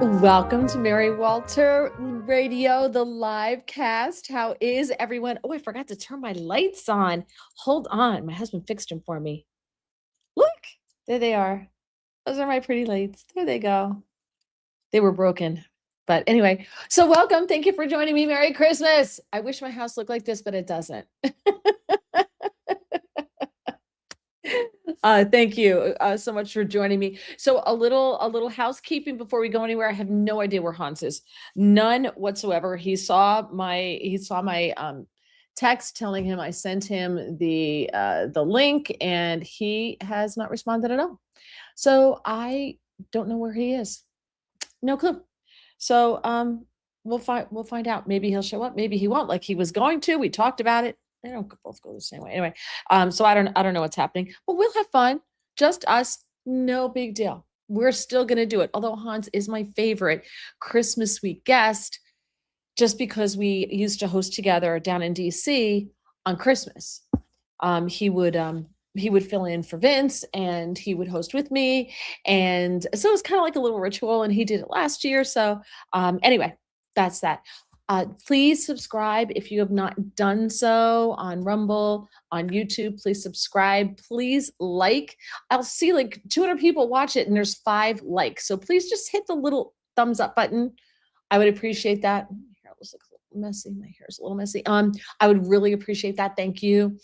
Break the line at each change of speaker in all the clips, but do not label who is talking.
Welcome to Mary Walter Radio, the live cast. How is everyone? Oh, I forgot to turn my lights on. Hold on. My husband fixed them for me. Look, there they are. Those are my pretty lights. There they go. They were broken. But anyway, so welcome. Thank you for joining me. Merry Christmas. I wish my house looked like this, but it doesn't. Thank you so much for joining me. So a little housekeeping before we go anywhere. I have no idea where Hans is, none whatsoever. He saw my text telling him I sent him the link, and he has not responded at all. So I don't know where he is. No clue. So we'll find out. Maybe he'll show up. Maybe he won't. Like he was going to. We talked about it. They don't both go the same way. Anyway, so I don't know what's happening. But we'll have fun. Just us. No big deal. We're still gonna do it. Although Hans is my favorite Christmas week guest, just because we used to host together down in DC on Christmas. He would fill in for Vince, and he would host with me. And so it was kind of like a little ritual, and he did it last year. So anyway, that's that. Please subscribe if you have not done so on Rumble, on YouTube. Please subscribe. Please like. I'll see like 200 people watch it and there's 5 likes. So please just hit the little thumbs up button. I would appreciate that. My hair looks like a little messy. My hair is a little messy. I would really appreciate that. Thank you.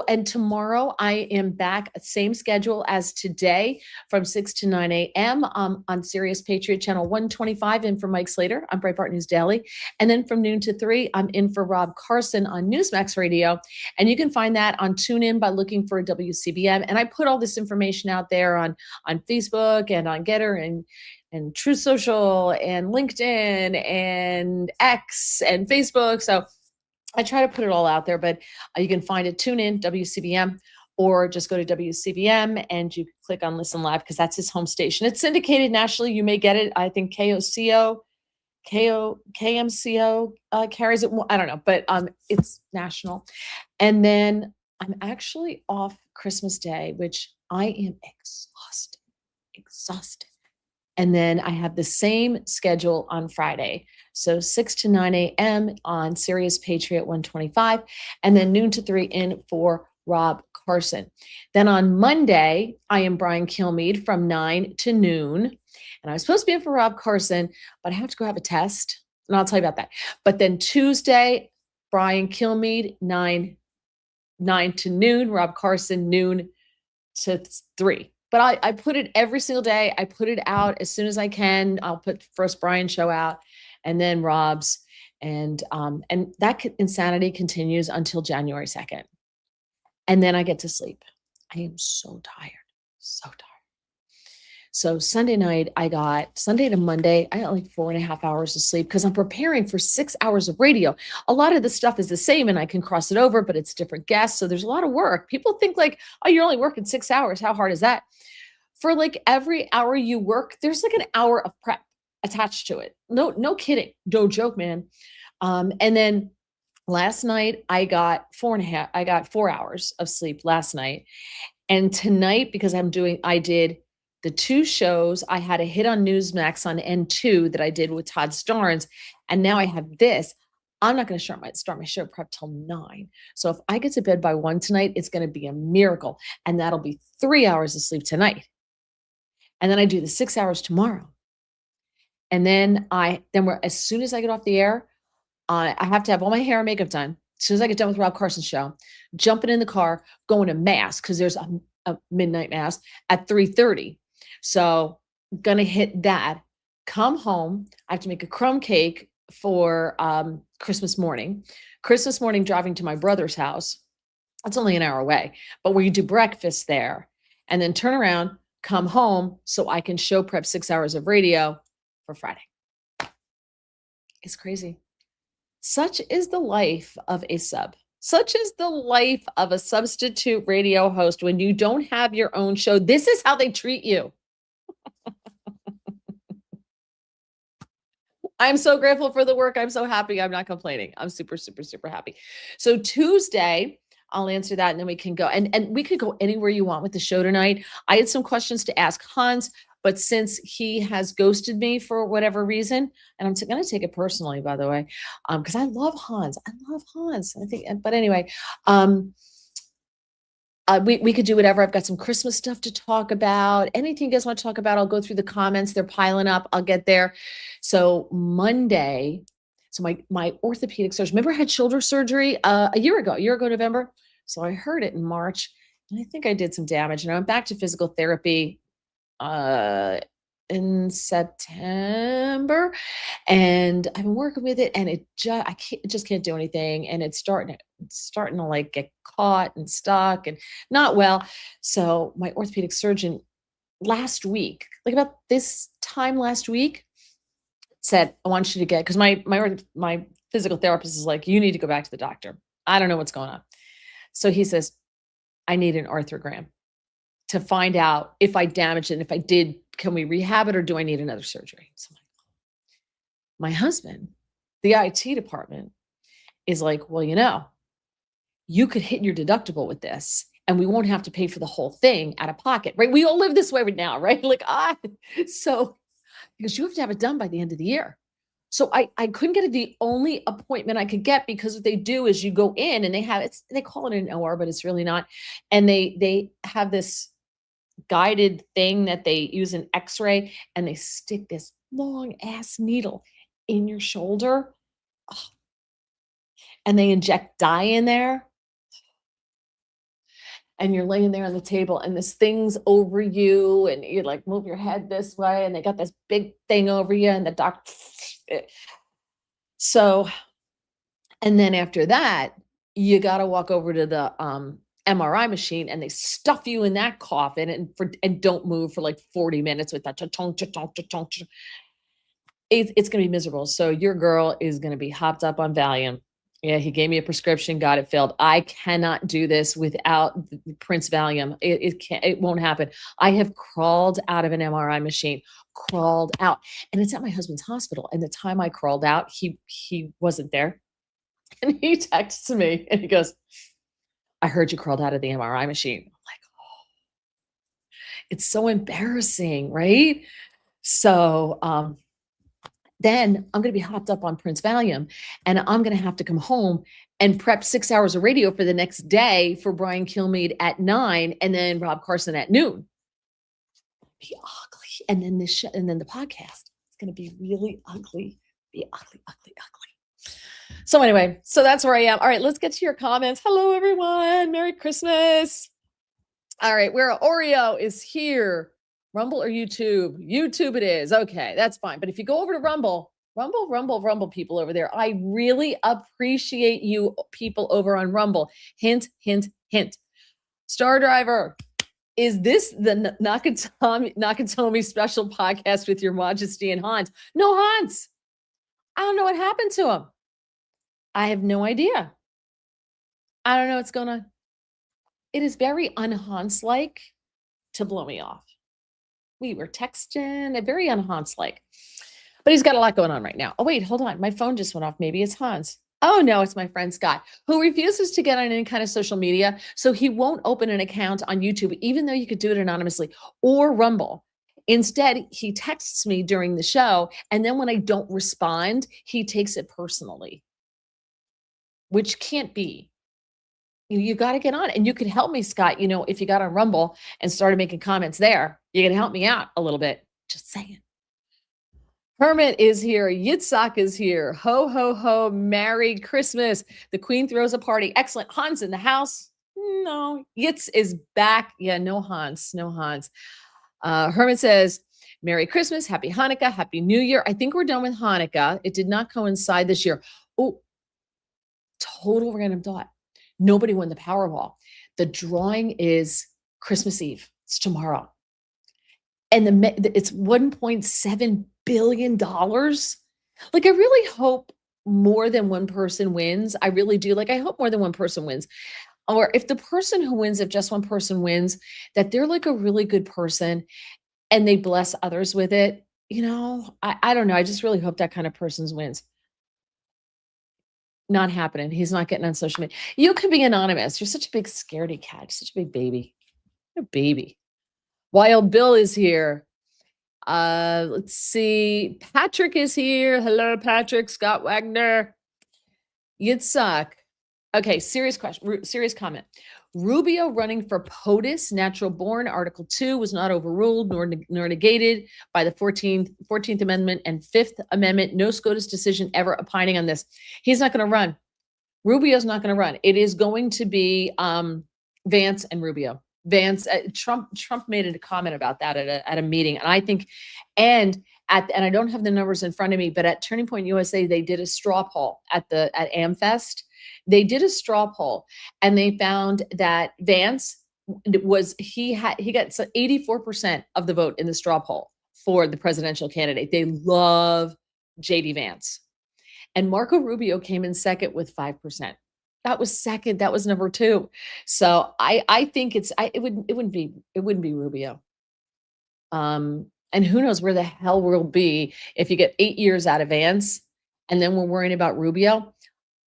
And tomorrow I am back, same schedule as today, from 6 to 9 a.m. On Sirius Patriot Channel 125, in for Mike Slater on Breitbart News Daily. And then from noon to 3, I'm in for Rob Carson on Newsmax Radio. And you can find that on TuneIn by looking for WCBM. And I put all this information out there on Facebook and on Getter and True Social and LinkedIn and X and Facebook. So I try to put it all out there, but you can find it, tune in, WCBM, or just go to WCBM and you click on Listen Live because that's his home station. It's syndicated nationally. You may get it. I think KMCO carries it. I don't know, but it's national. And then I'm actually off Christmas Day, which I am exhausted. And then I have the same schedule on Friday. So 6 to 9 a.m. on Sirius Patriot 125, and then noon to 3 in for Rob Carson. Then on Monday, I am Brian Kilmeade from 9 to noon. And I was supposed to be in for Rob Carson, but I have to go have a test. And I'll tell you about that. But then Tuesday, Brian Kilmeade, 9 to noon, Rob Carson, noon to 3. But I put it every single day. I put it out as soon as I can. I'll put first Brian's show out and then Rob's. And that insanity continues until January 2nd. And then I get to sleep. I am so tired. So Sunday to Monday, I got like 4.5 hours of sleep because I'm preparing for 6 hours of radio. A lot of the stuff is the same and I can cross it over, but it's different guests. So there's a lot of work. People think like, oh, you're only working 6 hours. How hard is that? For like every hour you work, there's like an hour of prep attached to it. No kidding. No joke, man. And then last night I got 4 hours of sleep last night. And tonight, because I did the 2 shows. I had a hit on Newsmax on N2 that I did with Todd Starnes. And now I have this. I'm not going to start my show prep till 9. So if I get to bed by 1 tonight, it's going to be a miracle. And that'll be 3 hours of sleep tonight. And then I do the 6 hours tomorrow. And then as soon as I get off the air, I have to have all my hair and makeup done. As soon as I get done with Rob Carson's show, jumping in the car, going to mass, because there's a midnight mass at 3:30. So gonna hit that, come home. I have to make a crumb cake for Christmas morning. Christmas morning, driving to my brother's house. That's only an hour away, but we do breakfast there and then turn around, come home so I can show prep 6 hours of radio for Friday. It's crazy. Such is the life of a sub. Such is the life of a substitute radio host when you don't have your own show. This is how they treat you. I'm so grateful for the work. I'm so happy. I'm not complaining. I'm super, super, super happy. So Tuesday, I'll answer that and then we can go. And we could go anywhere you want with the show tonight. I had some questions to ask Hans, But since he has ghosted me for whatever reason, and I'm going to take it personally, by the way, because I love Hans. I love Hans. I think, but anyway, um, we could do whatever. I've got some Christmas stuff to talk about. Anything you guys want to talk about, I'll go through the comments. They're piling up. I'll get there. So Monday, so my orthopedic surgeon, remember I had shoulder surgery a year ago November. So I heard it in March, and I think I did some damage. And I went back to physical therapy uh in September, and I've been working with it, and just can't do anything, and it's starting to like get caught and stuck and not well. So my orthopedic surgeon last week, like about this time last week, said, I want you to get, because my physical therapist is like, you need to go back to the doctor. I don't know what's going on. So he says, I need an arthrogram to find out if I damaged it. And if I did, can we rehab it or do I need another surgery? So my husband, the IT department, is like, well, you could hit your deductible with this and we won't have to pay for the whole thing out of pocket, right? We all live this way right now, right? So because you have to have it done by the end of the year. So I couldn't get it. The only appointment I could get, because what they do is you go in and they call it an OR, but it's really not. And they have this guided thing that they use an x-ray, and they stick this long ass needle in your shoulder. Oh, and they inject dye in there, and you're laying there on the table and this thing's over you and you like move your head this way and they got this big thing over you and the doc. So, and then after that, you got to walk over to the MRI machine, and they stuff you in that coffin and don't move for like 40 minutes with that cha-chong, cha-chong, cha-chong. It's going to be miserable. So your girl is going to be hopped up on Valium. Yeah, he gave me a prescription, got it filled. I cannot do this without Prince Valium. It won't happen. I have crawled out of an MRI machine, crawled out, and it's at my husband's hospital. And the time I crawled out, he wasn't there, and he texts me and he goes, "I heard you crawled out of the MRI machine." I'm like, oh, it's so embarrassing, right? So, then I'm going to be hopped up on Prince Valium, and I'm going to have to come home and prep 6 hours of radio for the next day for Brian Kilmeade at 9 and then Rob Carson at noon. Be ugly. And then and then the podcast. It's going to be really ugly. Be ugly, ugly, ugly. So anyway, so that's where I am. All right, let's get to your comments. Hello, everyone. Merry Christmas. All right, where Oreo is here. Rumble or YouTube? YouTube it is. Okay, that's fine. But if you go over to Rumble people over there, I really appreciate you people over on Rumble. Hint, hint, hint. Star Driver, is this the Nakatomi special podcast with your Majesty and Hans? No, Hans. I don't know what happened to him. I have no idea. I don't know what's going on. It is very un-Hans-like to blow me off. We were texting, very un-Hans-like. But he's got a lot going on right now. Oh, wait, hold on. My phone just went off. Maybe it's Hans. Oh, no, it's my friend Scott, who refuses to get on any kind of social media. So he won't open an account on YouTube, even though you could do it anonymously, or Rumble. Instead, he texts me during the show. And then when I don't respond, he takes it personally, which can't be. You got to get on, and you can help me, Scott. If you got on Rumble and started making comments there, you can help me out a little bit. Just saying. Hermit is here. Yitzhak is here. Ho, ho, ho. Merry Christmas. The Queen throws a party. Excellent. Hans in the house. No. Yitz is back. Yeah, no Hans. No Hans. Hermit says, Merry Christmas. Happy Hanukkah. Happy New Year. I think we're done with Hanukkah. It did not coincide this year. Oh, total random thought. Nobody won the Powerball. The drawing is Christmas Eve. It's tomorrow. And it's $1.7 billion. Like, I really hope more than one person wins. I really do. Like, I hope more than one person wins. Or if the person who wins, if just one person wins, that they're like a really good person and they bless others with it. I don't know. I just really hope that kind of person wins. Not happening. He's not getting on social media. You could be anonymous. You're such a big scaredy cat. Such a big baby. A baby. Wild Bill is here. Let's see. Patrick is here. Hello, Patrick. Scott Wagner. You'd suck. Okay, serious question, serious comment. Rubio running for POTUS, natural born, Article 2 was not overruled nor negated by the 14th Amendment and Fifth Amendment. No SCOTUS decision ever opining on this. He's not going to run. Rubio's not going to run. It is going to be Vance and Rubio. Vance, Trump made a comment about that at a meeting, and I think, and I don't have the numbers in front of me, but at Turning Point USA, they did a straw poll at AmFest. They did a straw poll, and they found that Vance he got 84% of the vote in the straw poll for the presidential candidate. They love JD Vance. And Marco Rubio came in second with 5%. That was second. That was number two. So I think it wouldn't be Rubio. And who knows where the hell we'll be if you get 8 years out of Vance, and then we're worrying about Rubio.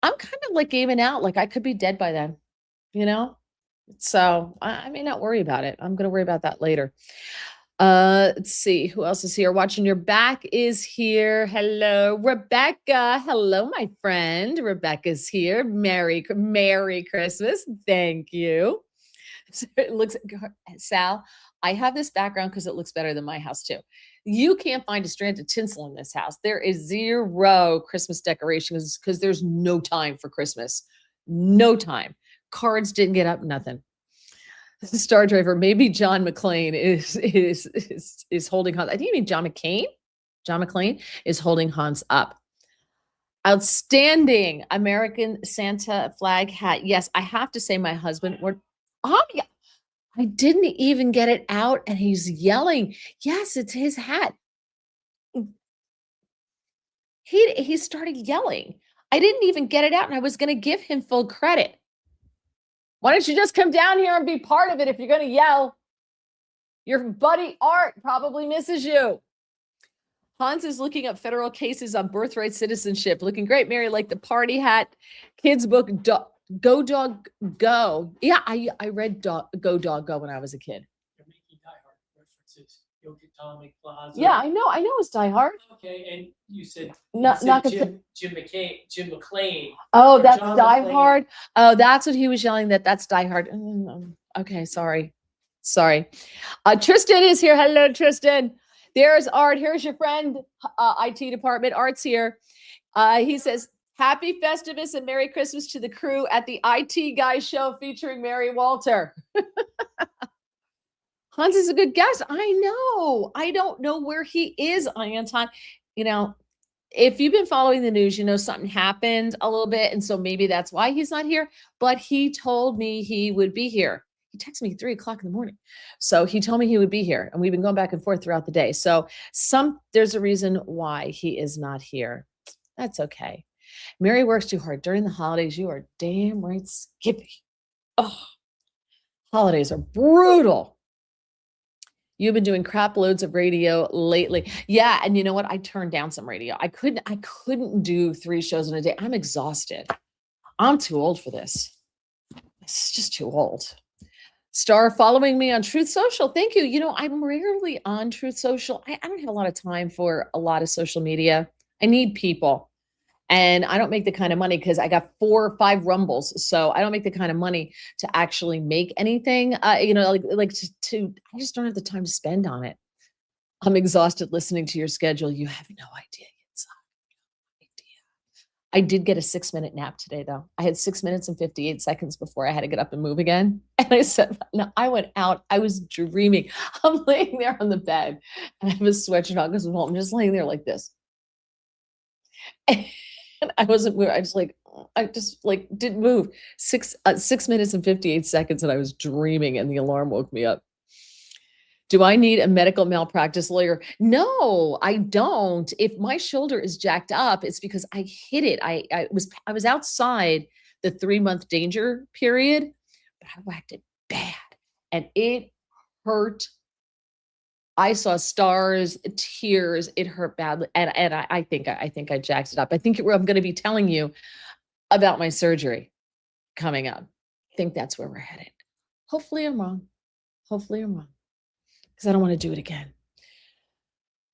I'm kind of like gaming out, like I could be dead by then, you know. So I may not worry about it. I'm going to worry about that later. Let's see who else is here. Watching Your Back is here. Hello, Rebecca. Hello, my friend. Rebecca's here. Merry Christmas. Thank you. So it looks, Sal, I have this background because it looks better than my house too. You can't find a strand of tinsel in this house. There is zero Christmas decorations because there's no time for Christmas. No time. Cards didn't get up, nothing. Star Driver, maybe John McClane is holding Hans. I think you mean John McCain. John McClane is holding Hans up. Outstanding American Santa flag hat. Yes, I have to say my husband yeah, I didn't even get it out and he's yelling. Yes, it's his hat. He started yelling. I didn't even get it out and I was going to give him full credit. Why don't you just come down here and be part of it if you're going to yell? Your buddy Art probably misses you. Hans is looking up federal cases on birthright citizenship. Looking great, Mary, like the party hat. Kids book, Go Dog Go. Yeah, I read Go Dog Go when I was a kid.
You're making Die Hard references. Atomic Plaza.
Yeah, I know it's Die Hard.
Okay, and you said Jim McClane.
Oh, that's Die Hard. Oh, that's what he was yelling. That's Die Hard. Okay, sorry. Tristan is here. Hello, Tristan. There's Art. Here's your friend, IT department. Art's here. He says, "Happy Festivus and Merry Christmas to the crew at the IT Guys show featuring Mary Walter." Hans is a good guest. I know. I don't know where he is, Anton. You know, if you've been following the news, you know something happened a little bit. And so maybe that's why he's not here. But he told me he would be here. He texted me 3:00 in the morning. So he told me he would be here. And we've been going back and forth throughout the day. So there's a reason why he is not here. That's okay. Mary works too hard during the holidays. You are damn right, Skippy. Oh, holidays are brutal. You've been doing crap loads of radio lately. Yeah, and you know what? I turned down some radio. I couldn't do 3 shows in a day. I'm exhausted. I'm too old for this. It's just too old. Star following me on Truth Social. Thank you. You know, I'm rarely on Truth Social. I don't have a lot of time for a lot of social media. I need people. And I don't make the kind of money because I got 4 or 5 rumbles. So I don't make the kind of money to actually make anything, you know, I just don't have the time to spend on it. I'm exhausted listening to your schedule. You have no idea. I did get a 6-minute nap today, though. I had 6 minutes and 58 seconds before I had to get up and move again. And I said, no, I went out. I was dreaming. I'm laying there on the bed and I have a sweatshirt on because I'm just laying there like this. And I wasn't moving. I just didn't move. 6 minutes and 58 seconds, and I was dreaming, and the alarm woke me up. Do I need a medical malpractice lawyer? No, I don't. If my shoulder is jacked up, it's because I hit it. I was outside the 3-month danger period, but I whacked it bad, and it hurt. I saw stars, tears. It hurt badly, and I think I jacked it up. I think I'm going to be telling you about my surgery coming up. I think that's where we're headed. Hopefully, I'm wrong. Because I don't want to do it again.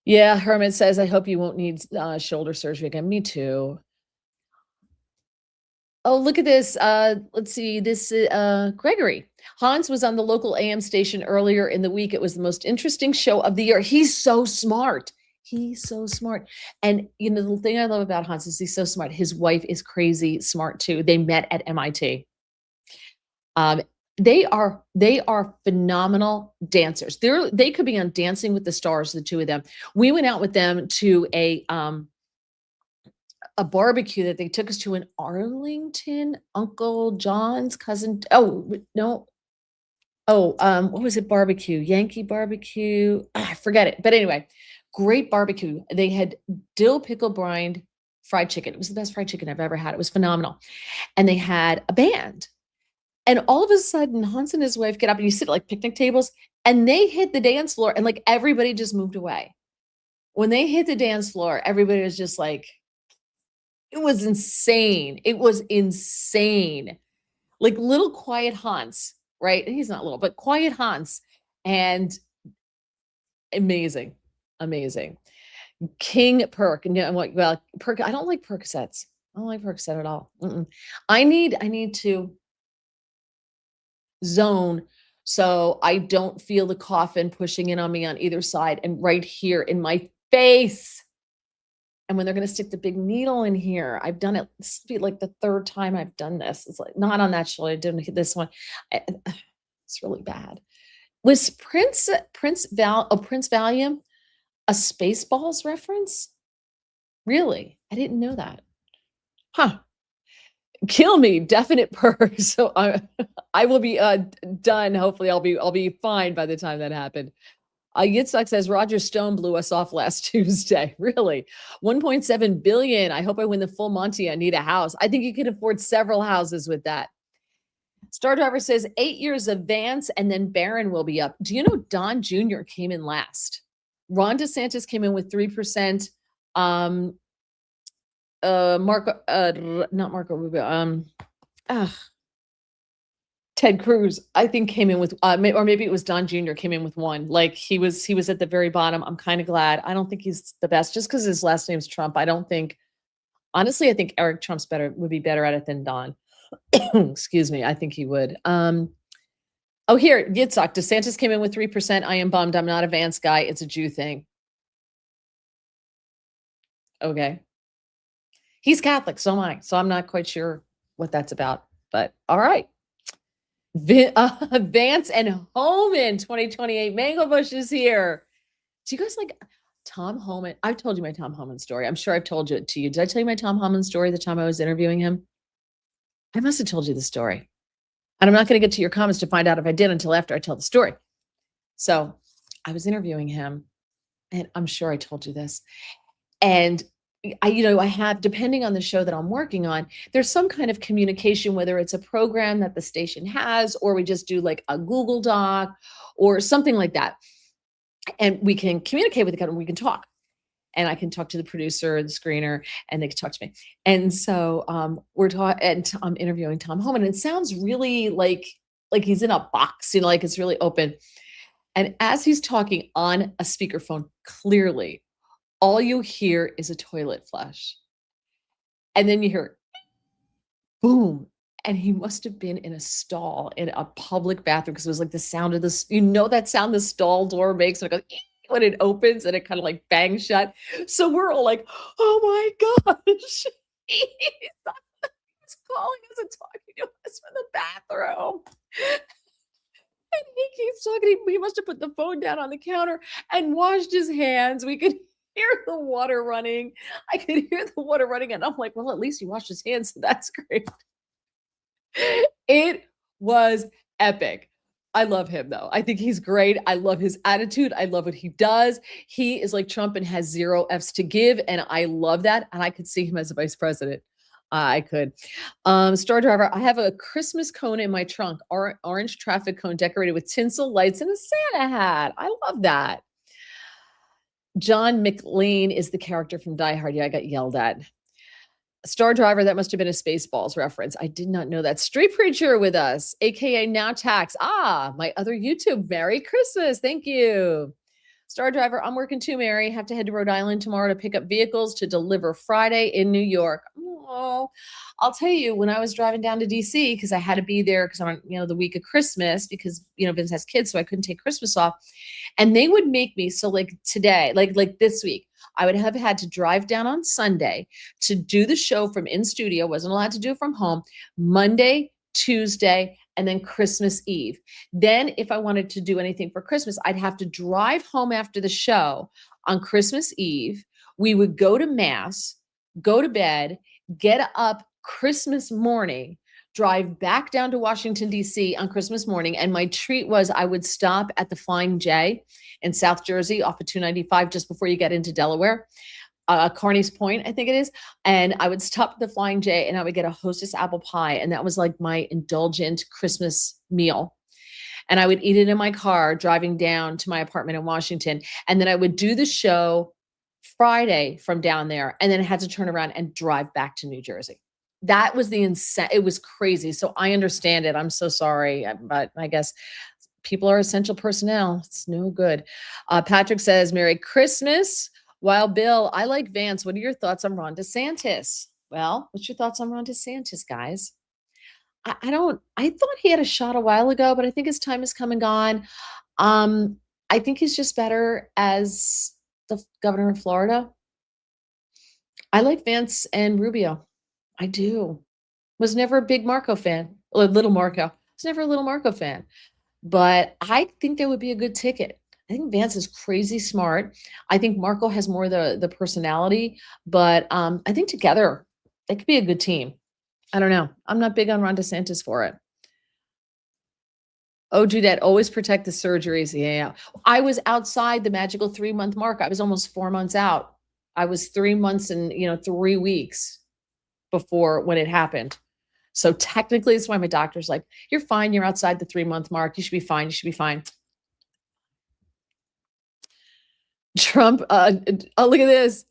Yeah, Hermit says, I hope you won't need shoulder surgery again. Me too. Oh, look at this. Let's see. This Gregory. Hans was on the local AM station earlier in the week. It was the most interesting show of the year. He's so smart. He's so smart. And you know, the thing I love about Hans is he's so smart. His wife is crazy smart too. They met at MIT. Um, they are phenomenal dancers. They could be on Dancing with the Stars, the two of them. We went out with them to a barbecue that they took us to in Arlington, Uncle John's cousin. Oh, no. Oh, what was it? Barbecue, Yankee barbecue. I forget it. But anyway, great barbecue. They had dill pickle brined fried chicken. It was the best fried chicken I've ever had. It was phenomenal. And they had a band. And all of a sudden, Hans and his wife get up and you sit at like picnic tables and they hit the dance floor and like everybody just moved away. When they hit the dance floor, everybody was just like, it was insane. It was insane. Like little quiet Hans, right? He's not little, but quiet Hans. And amazing. Amazing. King Perk. And well, Perk, I don't like Percocets. I don't like Percocet at all. Mm-mm. I need to zone so I don't feel the coffin pushing in on me on either side and right here in my face. And when they're going to stick the big needle in here, I've done it. This will be like the third time I've done this. It's like not on that shoulder. I didn't hit this one. It's really bad. Was Prince Valium a Spaceballs reference? Really? I didn't know that. Huh. Kill me, definite perk. So I will be done. Hopefully I'll be fine by the time that happened. Yitzhak says Roger Stone blew us off last Tuesday. Really? 1.7 billion. I hope I win the full Monty. I need a house. I think you can afford several houses with that. Star Driver says 8 years of Vance and then Barron will be up. Do you know Don Jr. came in last? Ron DeSantis came in with 3%. Not Marco Rubio. Ted Cruz, I think, came in with, or maybe it was Don Jr. came in with one. Like he was at the very bottom. I'm kind of glad. I don't think he's the best just because his last name's Trump. I don't think, honestly, I think Eric Trump's would be better at it than Don. Excuse me. I think he would. Oh, here, Yitzhak. DeSantis came in with 3%. I am bummed. I'm not a Vance guy. It's a Jew thing. Okay. He's Catholic, so am I. So I'm not quite sure what that's about. But all right. Vance and Homan 2028 Mango Bush is here. Do you guys like Tom Homan? I've told you my Tom Homan story. I'm sure I've told it to you. Did I tell you my Tom Homan story the time I was interviewing him? I must have told you the story. And I'm not going to get to your comments to find out if I did until after I tell the story. So I was interviewing him, and I'm sure I told you this. And I have, depending on the show that I'm working on, there's some kind of communication, whether it's a program that the station has, or we just do like a Google Doc or something like that. And we can communicate with each other and we can talk. And I can talk to the producer, the screener, and they can talk to me. And so we're talking, and I'm interviewing Tom Homan. And it sounds really like he's in a box, like it's really open. And as he's talking on a speakerphone, clearly, all you hear is a toilet flush. And then you hear boom. And he must have been in a stall in a public bathroom because it was like the sound of this, that sound the stall door makes when it goes when it opens and it kind of like bangs shut. So we're all like, oh my gosh. He's calling us and talking to us from the bathroom. And he keeps talking. He must have put the phone down on the counter and washed his hands. We could hear the water running. I could hear the water running. And I'm like, well, at least he washed his hands. So that's great. It was epic. I love him though. I think he's great. I love his attitude. I love what he does. He is like Trump and has zero F's to give. And I love that. And I could see him as a vice president. I could. Star Driver, I have a Christmas cone in my trunk, orange traffic cone decorated with tinsel lights and a Santa hat. I love that. John McLean is the character from Die Hard. Yeah, I got yelled at. Star Driver, that must have been a Spaceballs reference. I did not know that. Street Preacher with us, aka Now Tax. My other YouTube. Merry Christmas. Thank you. Star driver, I'm working too, Mary. Have to head to Rhode Island tomorrow to pick up vehicles to deliver Friday in New York. Oh, I'll tell you, when I was driving down to DC, because I had to be there because I'm, the week of Christmas, because, Vince has kids, so I couldn't take Christmas off. And they would make me, so like today, like this week, I would have had to drive down on Sunday to do the show from in studio, wasn't allowed to do it from home, Monday, Tuesday, and then Christmas Eve. Then, if I wanted to do anything for Christmas, I'd have to drive home after the show on Christmas Eve. We would go to Mass, go to bed, get up Christmas morning, drive back down to Washington, D.C. on Christmas morning. And my treat was I would stop at the Flying J in South Jersey off of 295 just before you get into Delaware. Carney's Point, I think it is. And I would stop at the Flying J and I would get a Hostess apple pie. And that was like my indulgent Christmas meal. And I would eat it in my car driving down to my apartment in Washington. And then I would do the show Friday from down there. And then I had to turn around and drive back to New Jersey. That was it was crazy. So I understand it. I'm so sorry. But I guess people are essential personnel. It's no good. Patrick says, Merry Christmas. Wild Bill, I like Vance. What are your thoughts on Ron DeSantis? Well, what's your thoughts on Ron DeSantis, guys? I thought he had a shot a while ago, but I think his time has come and gone. I think he's just better as the governor of Florida. I like Vance and Rubio. I do. Was never a big Marco fan. Or little Marco. Was never a little Marco fan. But I think that would be a good ticket. I think Vance is crazy smart. I think Marco has more the personality, but I think together they could be a good team. I don't know. I'm not big on Ron DeSantis for it. Oh, Judette, always protect the surgeries. Yeah. I was outside the magical 3-month mark. I was almost 4 months out. I was 3 months and 3 weeks before when it happened. So technically, it's why my doctor's like, you're fine. You're outside the 3-month mark. You should be fine. You should be fine. Trump, look at this.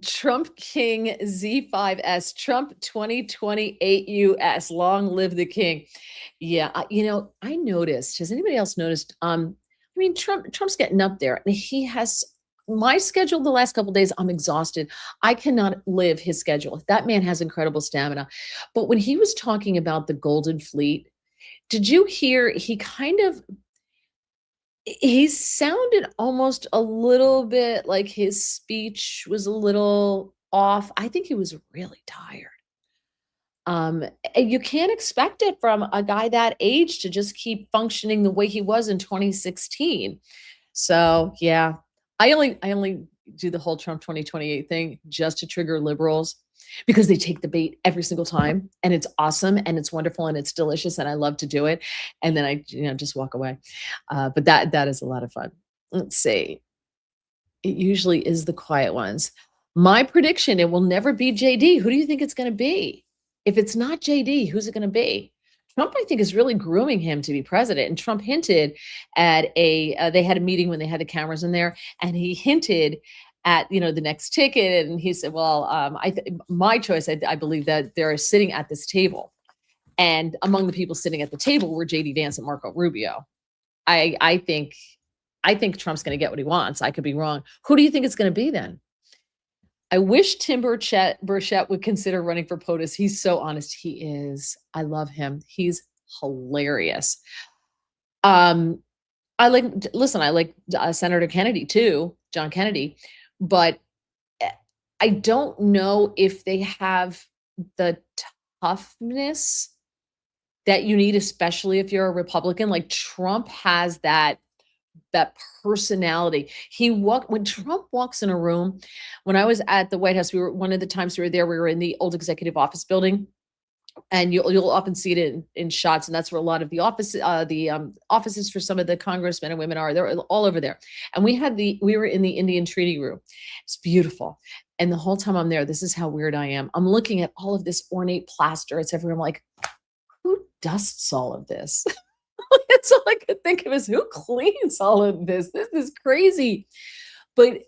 Trump King Z5S, Trump 2028 US, long live the king. Yeah, I noticed. Has anybody else noticed? Trump's getting up there and he has my schedule the last couple of days. I'm exhausted. I cannot live his schedule. That man has incredible stamina. But when he was talking about the Golden Fleet, did you hear he sounded almost a little bit like his speech was a little off. I think he was really tired. And you can't expect it from a guy that age to just keep functioning the way he was in 2016. So yeah, I only do the whole Trump 2028 thing just to trigger liberals because they take the bait every single time and it's awesome and it's wonderful and it's delicious and I love to do it. And then I just walk away. But that is a lot of fun. Let's see. It usually is the quiet ones. My prediction, it will never be JD. Who do you think it's going to be? If it's not JD, who's it going to be? Trump, I think, is really grooming him to be president. And Trump hinted at they had a meeting when they had the cameras in there, and he hinted at, the next ticket. And he said, well, my choice, I believe that they're sitting at this table. And among the people sitting at the table were JD Vance and Marco Rubio. I think Trump's going to get what he wants. I could be wrong. Who do you think it's going to be then? I wish Tim Burchett would consider running for POTUS. He's so honest. He is. I love him. He's hilarious. I like Senator Kennedy too, John Kennedy, but I don't know if they have the toughness that you need, especially if you're a Republican. Like Trump has that personality. When Trump walks in a room, when I was at the White House, one of the times we were there, we were in the old executive office building, and you'll often see it in shots, and that's where a lot of the offices for some of the congressmen and women are. They're all over there. And we were in the Indian Treaty Room. It's beautiful. And the whole time I'm there, this is how weird I am. I'm looking at all of this ornate plaster. It's everywhere. I'm like, who dusts all of this? That's all I could think of is who cleans all of this? This is crazy. But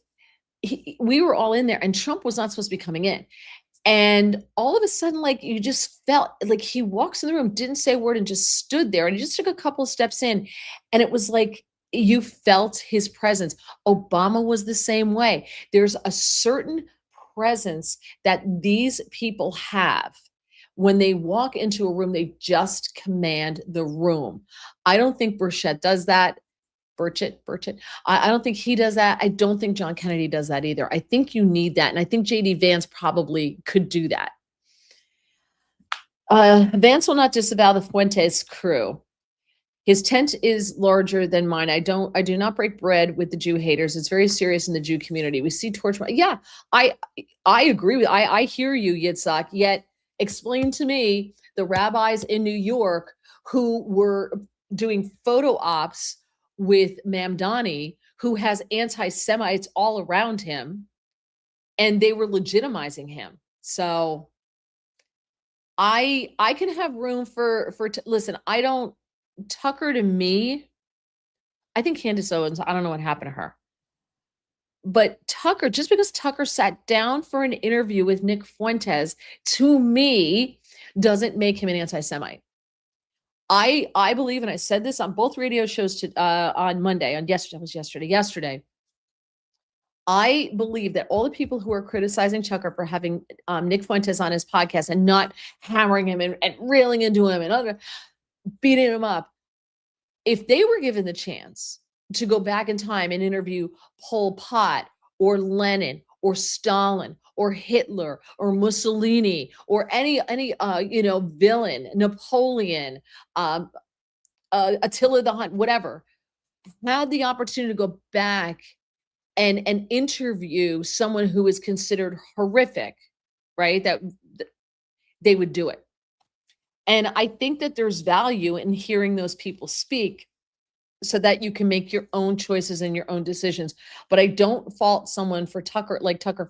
we were all in there and Trump was not supposed to be coming in. And all of a sudden, like you just felt like he walks in the room, didn't say a word and just stood there. And he just took a couple of steps in. And it was like You felt his presence. Obama was the same way. There's a certain presence that these people have. When they walk into a room, they just command the room. I don't think Burchett does that. Burchett. I don't think he does that. I don't think John Kennedy does that either. I think you need that. And I think JD Vance probably could do that. Vance will not disavow the Fuentes crew. His tent is larger than mine. I do not break bread with the Jew haters. It's very serious in the Jew community. We see torch. Yeah, I agree with. I hear you, Yitzhak. Yet explain to me the rabbis in New York who were doing photo ops with Mamdani, who has anti-Semites all around him, and they were legitimizing him. So I can have room for listen. I don't. Tucker to me, I think Candace Owens, I don't know what happened to her. But Tucker, just because Tucker sat down for an interview with Nick Fuentes, to me, doesn't make him an anti-Semite. I believe, and I said this on both radio shows on Monday, yesterday. I believe that all the people who are criticizing Tucker for having Nick Fuentes on his podcast and not hammering him and railing into him and beating him up, if they were given the chance to go back in time and interview Pol Pot or Lenin or Stalin or Hitler or Mussolini or any villain, Napoleon, Attila the Hun, whatever, had the opportunity to go back and interview someone who is considered horrific, right? That they would do it. And I think that there's value in hearing those people speak so that you can make your own choices and your own decisions. But I don't fault someone for Tucker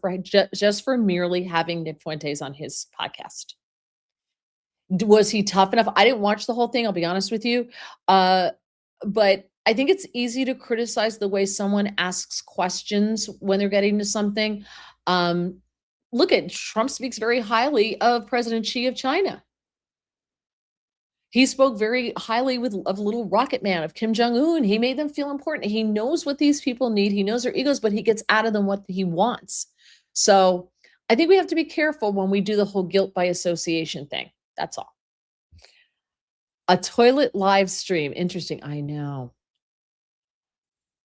for just for merely having Nick Fuentes on his podcast. Was he tough enough? I didn't watch the whole thing, I'll be honest with you. But I think it's easy to criticize the way someone asks questions when they're getting to something. Look at Trump speaks very highly of President Xi of China. He spoke very highly of little rocket man, of Kim Jong-un. He made them feel important. He knows what these people need. He knows their egos, but he gets out of them what he wants. So I think we have to be careful when we do the whole guilt by association thing. That's all. A toilet live stream. Interesting. I know.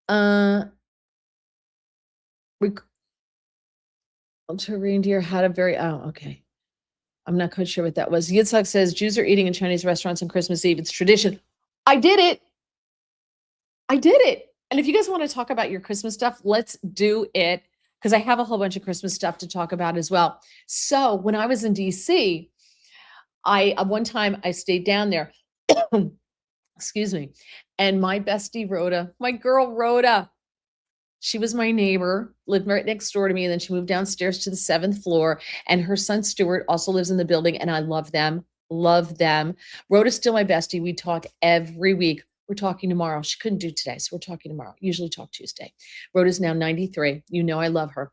To reindeer had a very, okay. I'm not quite sure what that was. Yitzhak says Jews are eating in Chinese restaurants on Christmas Eve. It's tradition. I did it. And if you guys want to talk about your Christmas stuff, let's do it, because I have a whole bunch of Christmas stuff to talk about as well. So when I was in DC, one time I stayed down there, excuse me, and my bestie Rhoda, my girl Rhoda, she was my neighbor, lived right next door to me, and then she moved downstairs to the 7th floor, and her son Stuart also lives in the building, and I love them. Rhoda's still my bestie. We talk every week. We're talking tomorrow. She couldn't do today, so we're talking tomorrow. Usually talk Tuesday. Rhoda's now 93. You know I love her.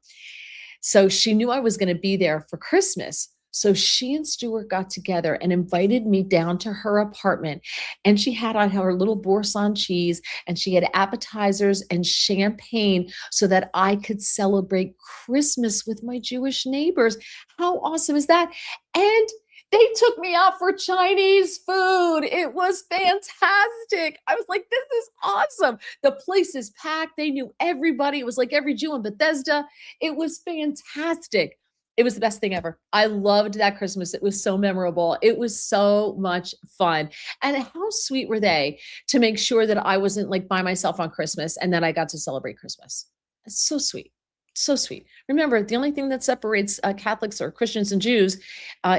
So she knew I was going to be there for Christmas. So she and Stuart got together and invited me down to her apartment. And she had on her little boursin cheese, and she had appetizers and champagne so that I could celebrate Christmas with my Jewish neighbors. How awesome is that? And they took me out for Chinese food. It was fantastic. I was like, this is awesome. The place is packed. They knew everybody. It was like every Jew in Bethesda. It was fantastic. It was the best thing ever. I loved that Christmas. It was so memorable. It was so much fun. And how sweet were they to make sure that I wasn't like by myself on Christmas and that I got to celebrate Christmas. It's so sweet. So sweet. Remember, the only thing that separates Catholics or Christians and Jews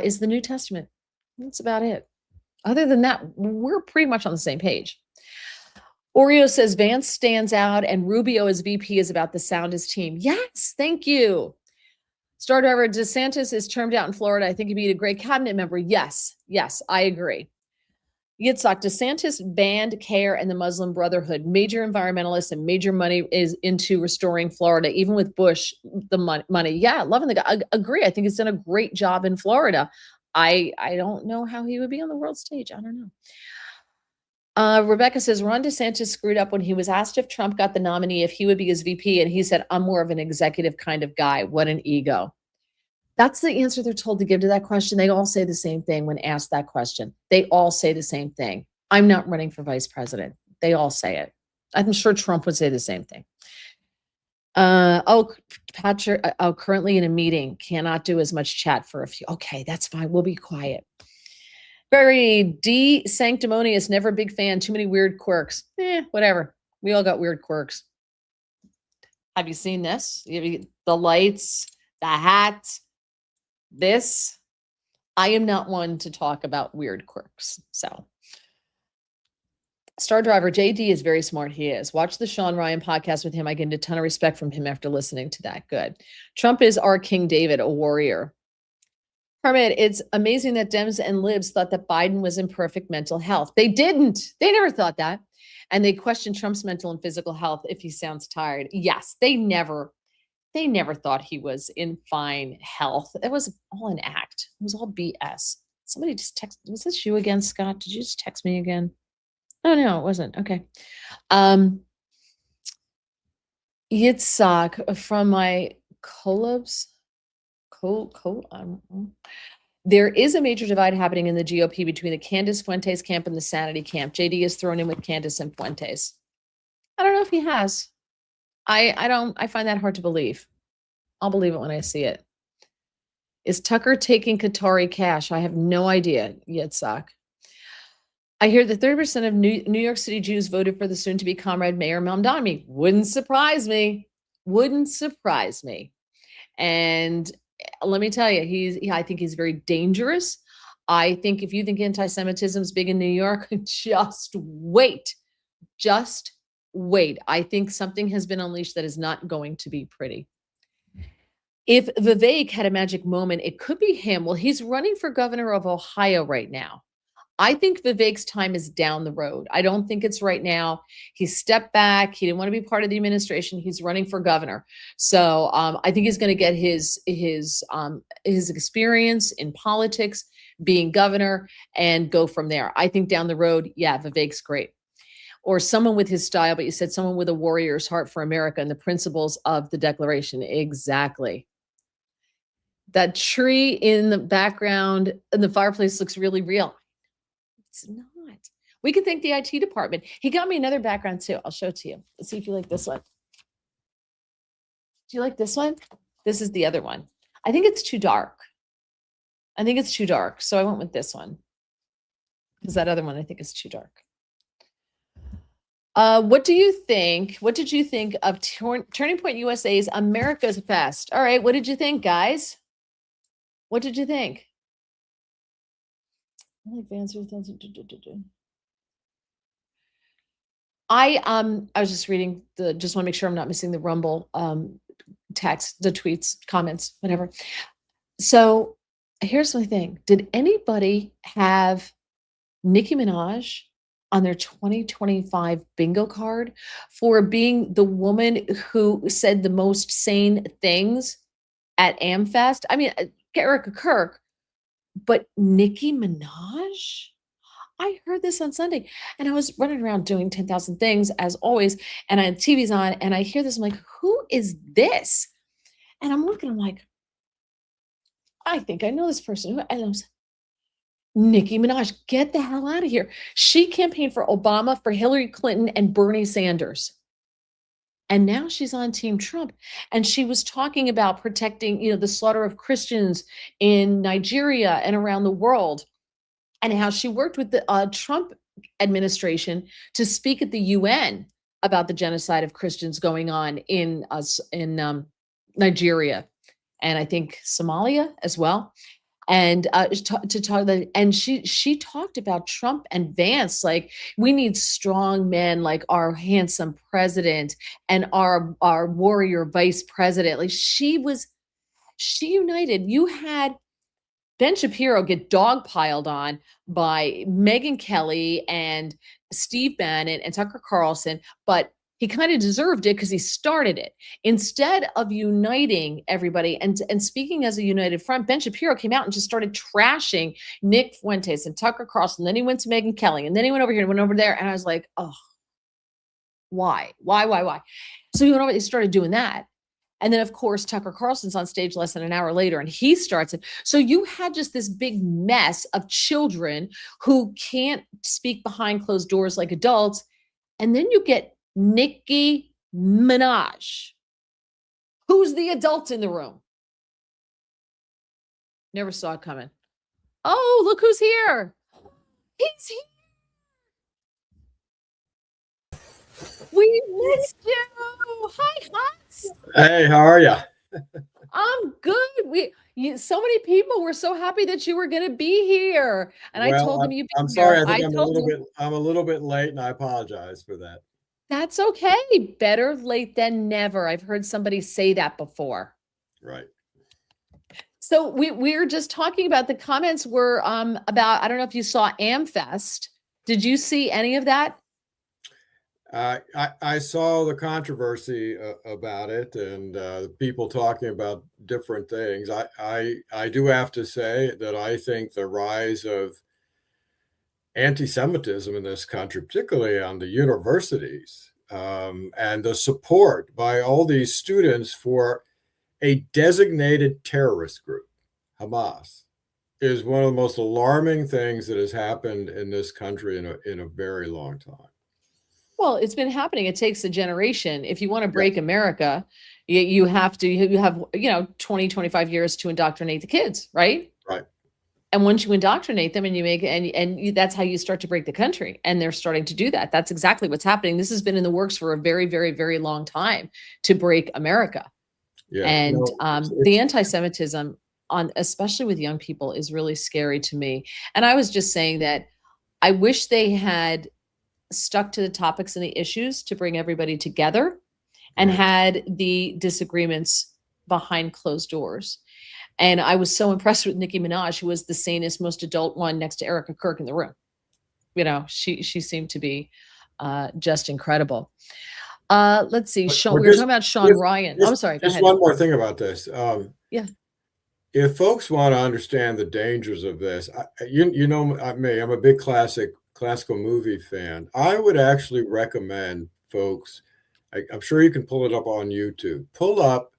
is the New Testament. That's about it. Other than that, we're pretty much on the same page. Oreo says Vance stands out and Rubio as VP is about the soundest team. Yes, thank you. Star Driver DeSantis is termed out in Florida. I think he'd be a great cabinet member. Yes, I agree. Yitzhak, DeSantis banned CARE and the Muslim Brotherhood. Major environmentalists and major money is into restoring Florida, even with Bush, the money. Yeah, loving the guy. I agree. I think he's done a great job in Florida. I don't know how he would be on the world stage. I don't know. Rebecca says Ron DeSantis screwed up when he was asked if Trump got the nominee, if he would be his VP. And he said, I'm more of an executive kind of guy. What an ego. That's the answer they're told to give to that question. They all say the same thing when asked that question. They all say the same thing. I'm not running for vice president. They all say it. I'm sure Trump would say the same thing. Patrick, currently in a meeting, cannot do as much chat for a few. Okay, that's fine. We'll be quiet. Very sanctimonious, never a big fan. Too many weird quirks. Whatever. We all got weird quirks. Have you seen this? The lights, the hat, this. I am not one to talk about weird quirks. So, Star Driver JD is very smart. He is. Watch the Sean Ryan podcast with him. I gained a ton of respect from him after listening to that. Good. Trump is our King David, a warrior. Hermit, it's amazing that Dems and Libs thought that Biden was in perfect mental health. They didn't. They never thought that. And they questioned Trump's mental and physical health if he sounds tired. Yes, they never thought he was in fine health. It was all an act. It was all BS. Somebody just texted. Was this you again, Scott? Did you just text me again? Oh, no, it wasn't. Okay. Yitzhak from my collabs. There is a major divide happening in the GOP between the Candace Fuentes camp and the Sanity camp. JD is thrown in with Candace and Fuentes. I don't know if he has. I find that hard to believe. I'll believe it when I see it. Is Tucker taking Qatari cash? I have no idea, Yitzhak. I hear that 30% of New York City Jews voted for the soon-to-be comrade Mayor Mamdani. Wouldn't surprise me. Wouldn't surprise me. And let me tell you, I think he's very dangerous. I think if you think anti-Semitism is big in New York, just wait. Just wait. I think something has been unleashed that is not going to be pretty. If Vivek had a magic moment, it could be him. Well, he's running for governor of Ohio right now. I think Vivek's time is down the road. I don't think it's right now. He stepped back. He didn't want to be part of the administration. He's running for governor. So I think he's going to get his experience in politics, being governor, and go from there. I think down the road, yeah, Vivek's great. Or someone with his style, but you said someone with a warrior's heart for America and the principles of the Declaration. Exactly. That tree in the background in the fireplace looks really real. It's not. We can thank the IT department. He got me another background too. I'll show it to you. Let's see if you like this one. Do you like this one? This is the other one. I think it's too dark. So I went with this one. Because that other one I think is too dark. What do you think? What did you think of Turning Point USA's America's Fest? All right, what did you think, guys? What did you think? I like the answer. I was just reading just want to make sure I'm not missing the Rumble text, the tweets, comments, whatever. So here's my thing. Did anybody have Nicki Minaj on their 2025 bingo card for being the woman who said the most sane things at AmFest? I mean, Erica Kirk, but Nicki Minaj? I heard this on Sunday and I was running around doing 10,000 things as always. And I had TV's on and I hear this. I'm like, who is this? And I'm looking, I'm like, I think I know this person. And I was, Nicki Minaj, get the hell out of here. She campaigned for Obama, for Hillary Clinton, and Bernie Sanders. And now she's on Team Trump. And she was talking about protecting, the slaughter of Christians in Nigeria and around the world, and how she worked with the Trump administration to speak at the UN about the genocide of Christians going on in Nigeria, and I think Somalia as well. And she talked about Trump and Vance, like we need strong men like our handsome president and our warrior vice president. Like she united. You had Ben Shapiro get dogpiled on by Megyn Kelly and Steve Bannon and Tucker Carlson, but he kind of deserved it because he started it. Instead of uniting everybody and speaking as a united front, Ben Shapiro came out and just started trashing Nick Fuentes and Tucker Carlson. Then he went to Megyn Kelly, and then he went over here and went over there. And I was like, oh, why? Why? So he went over, he started doing that. And then, of course, Tucker Carlson's on stage less than an hour later, and he starts it. So you had just this big mess of children who can't speak behind closed doors like adults. And then you get Nicki Minaj. Who's the adult in the room? Never saw it coming. Oh, look who's here. He's here. We missed you. Hi, Hans.
Hey, how are you?
I'm good. So many people were so happy that you were going to be here, and I told them you'd be
I'm
here.
sorry. I think I'm a little bit late, and I apologize for that.
That's okay. Better late than never. I've heard somebody say that before.
Right.
So we're just talking about the comments were about, I don't know if you saw AmFest. Did you see any of that?
I saw the controversy about it and people talking about different things. I do have to say that I think the rise of anti-Semitism in this country, particularly on the universities, and the support by all these students for a designated terrorist group, Hamas, is one of the most alarming things that has happened in this country in a very long time.
Well, it's been happening. It takes a generation. If you want to break America, you have 20, 25 years to indoctrinate the kids, right?
Right.
And once you indoctrinate them and you make that's how you start to break the country. And they're starting to do that. That's exactly what's happening. This has been in the works for a very, very, very long time to break America. Yeah. And the anti-Semitism especially with young people is really scary to me. And I was just saying that I wish they had stuck to the topics and the issues to bring everybody together and had the disagreements behind closed doors. And I was so impressed with Nicki Minaj, who was the sanest, most adult one next to Erica Kirk in the room. You know, she seemed to be just incredible. Let's see. We were talking about Sean Ryan. I'm sorry. Go ahead.
One more thing about this.
Yeah.
If folks want to understand the dangers of this, you know me, I'm a big classical movie fan. I would actually recommend folks, I'm sure you can pull it up on YouTube, pull up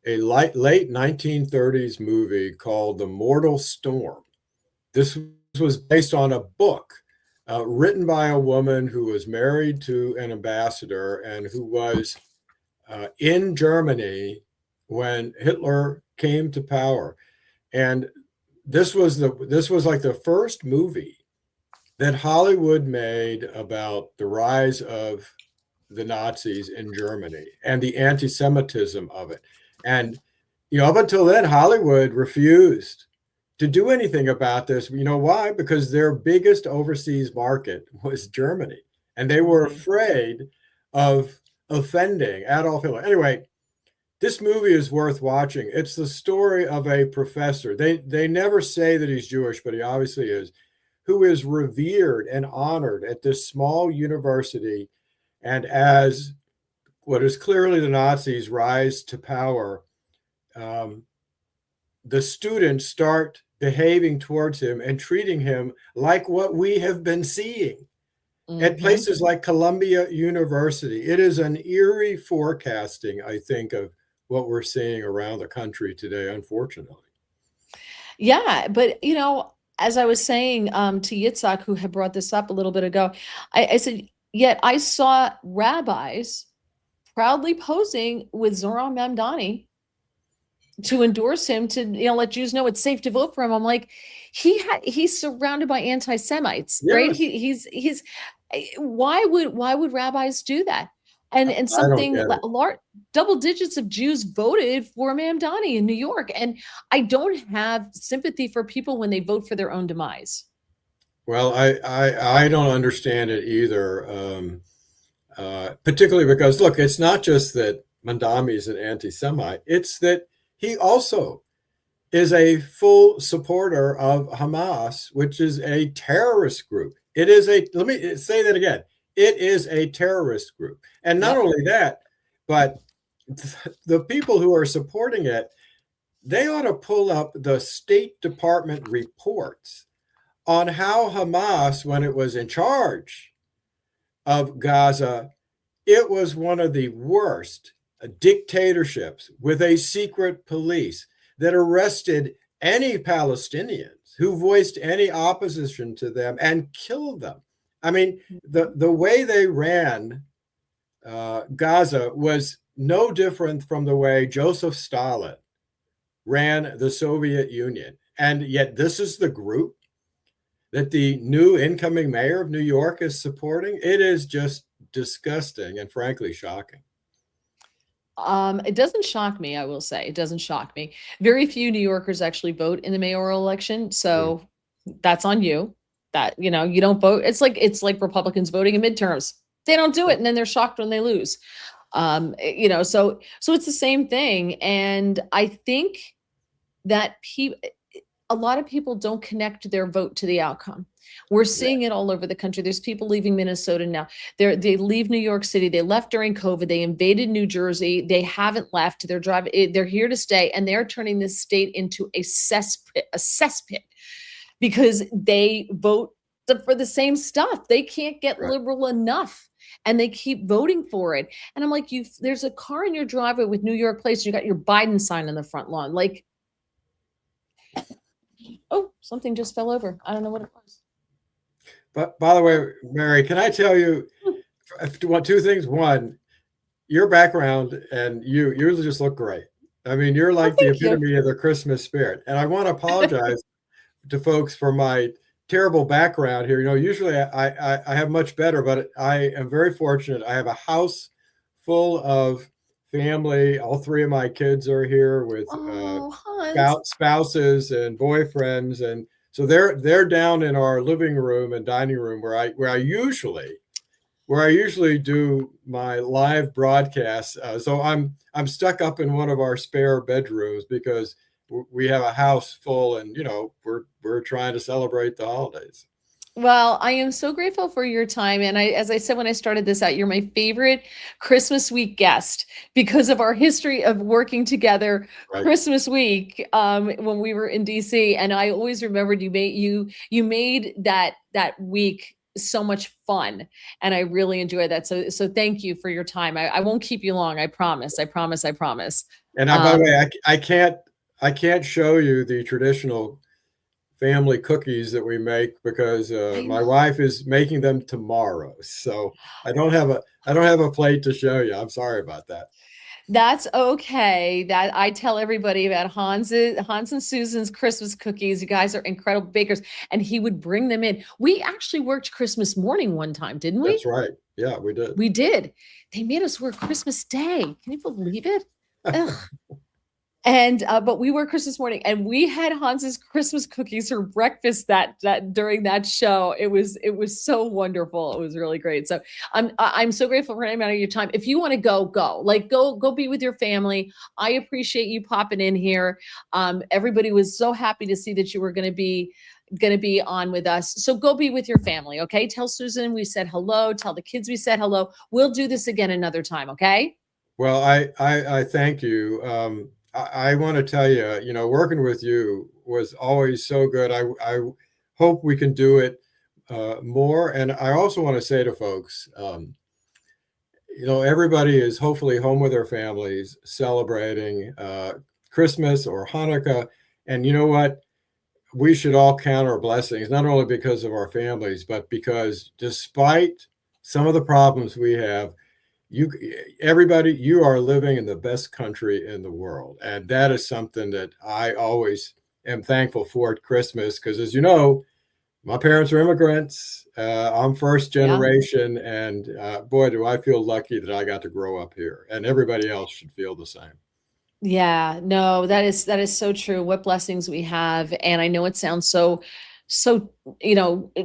a late 1930s movie called The Mortal Storm. This was based on a book written by a woman who was married to an ambassador and who was in Germany when Hitler came to power. And this was like the first movie that Hollywood made about the rise of the Nazis in Germany and the anti-Semitism of it. And, up until then, Hollywood refused to do anything about this. You know why? Because their biggest overseas market was Germany. And they were afraid of offending Adolf Hitler. Anyway, this movie is worth watching. It's the story of a professor. They never say that he's Jewish, but he obviously is, who is revered and honored at this small university. And as what is clearly the Nazis rise to power, the students start behaving towards him and treating him like what we have been seeing at places like Columbia University. It is an eerie forecasting, I think, of what we're seeing around the country today, unfortunately.
Yeah, but as I was saying to Yitzhak, who had brought this up a little bit ago, I said, yet I saw rabbis proudly posing with Zohran Mamdani to endorse him, to let Jews know it's safe to vote for him. I'm like, he's surrounded by anti-Semites, right? He's why would rabbis do that? And something large, double digits of Jews voted for Mamdani in New York. And I don't have sympathy for people when they vote for their own demise.
Well, I don't understand it either, particularly because, look, it's not just that Mamdani is an anti-Semite, it's that he also is a full supporter of Hamas, which is a terrorist group. It is let me say that again. It is a terrorist group. And not
Yep.
only that, but the people who are supporting it, they ought to pull up the State Department reports on how Hamas, when it was in charge of Gaza, it was one of the worst dictatorships with a secret police that arrested any Palestinians who voiced any opposition to them and killed them. I mean, the way they ran Gaza was no different from the way Joseph Stalin ran the Soviet Union. And yet, this is the group that the new incoming mayor of New York is supporting. It is just disgusting and frankly shocking.
It doesn't shock me, I will say. It doesn't shock me. Very few New Yorkers actually vote in the mayoral election, so that's on you. That, you don't vote. It's like Republicans voting in midterms. They don't do it, and then they're shocked when they lose. So it's the same thing. And I think that a lot of people don't connect their vote to the outcome. We're seeing it all over the country. There's people leaving Minnesota now. They leave New York City. They left during COVID. They invaded New Jersey. They haven't left. They're driving. They're here to stay, and they're turning this state into a cesspit, because they vote for the same stuff. They can't get liberal enough, and they keep voting for it. And I'm like, there's a car in your driveway with New York plates. You got your Biden sign on the front lawn. Like, oh, something just fell over. I don't know what it was.
But by the way, Mary, can I tell you two things? One, your background and you just look great. I mean, you're like the epitome of the Christmas spirit. And I want to apologize to folks for my terrible background here. Usually I have much better, but I am very fortunate. I have a house full of family. All three of my kids are here with spouses and boyfriends, and so they're down in our living room and dining room where I usually do my live broadcasts. So I'm stuck up in one of our spare bedrooms because we have a house full, and we're trying to celebrate the holidays.
Well, I am so grateful for your time. And as I said when I started this out, you're my favorite Christmas week guest because of our history of working together Christmas week when we were in DC. And I always remembered you made that week so much fun, and I really enjoy that. So thank you for your time. I won't keep you long. I promise. I promise. I promise.
And by the way, I can't show you the traditional family cookies that we make because my wife is making them tomorrow. So I don't have a plate to show you. I'm sorry about that.
That's okay. That I tell everybody about Hans and Susan's Christmas cookies. You guys are incredible bakers, and he would bring them in. We actually worked Christmas morning one time, didn't we?
That's right. Yeah, we did.
We did. They made us work Christmas Day. Can you believe it? And but we were Christmas morning, and we had Hans's Christmas cookies for breakfast that during that show. It was so wonderful. It was really great. So I'm so grateful for any amount of your time. If you want to go be with your family. I appreciate you popping in here. Everybody was so happy to see that you were going to be on with us. So go be with your family. Okay. Tell Susan we said hello. Tell the kids we said hello. We'll do this again another time. Okay.
Well, I thank you. I want to tell you, working with you was always so good. I hope we can do it more. And I also want to say to folks, everybody is hopefully home with their families celebrating Christmas or Hanukkah. And you know what? We should all count our blessings, not only because of our families, but because despite some of the problems we have, you are living in the best country in the world. And that is something that I always am thankful for at Christmas, because as you know, my parents are immigrants. I'm first generation, and boy, do I feel lucky that I got to grow up here, and everybody else should feel the same.
Yeah, no, that is so true. What blessings we have. And I know it sounds so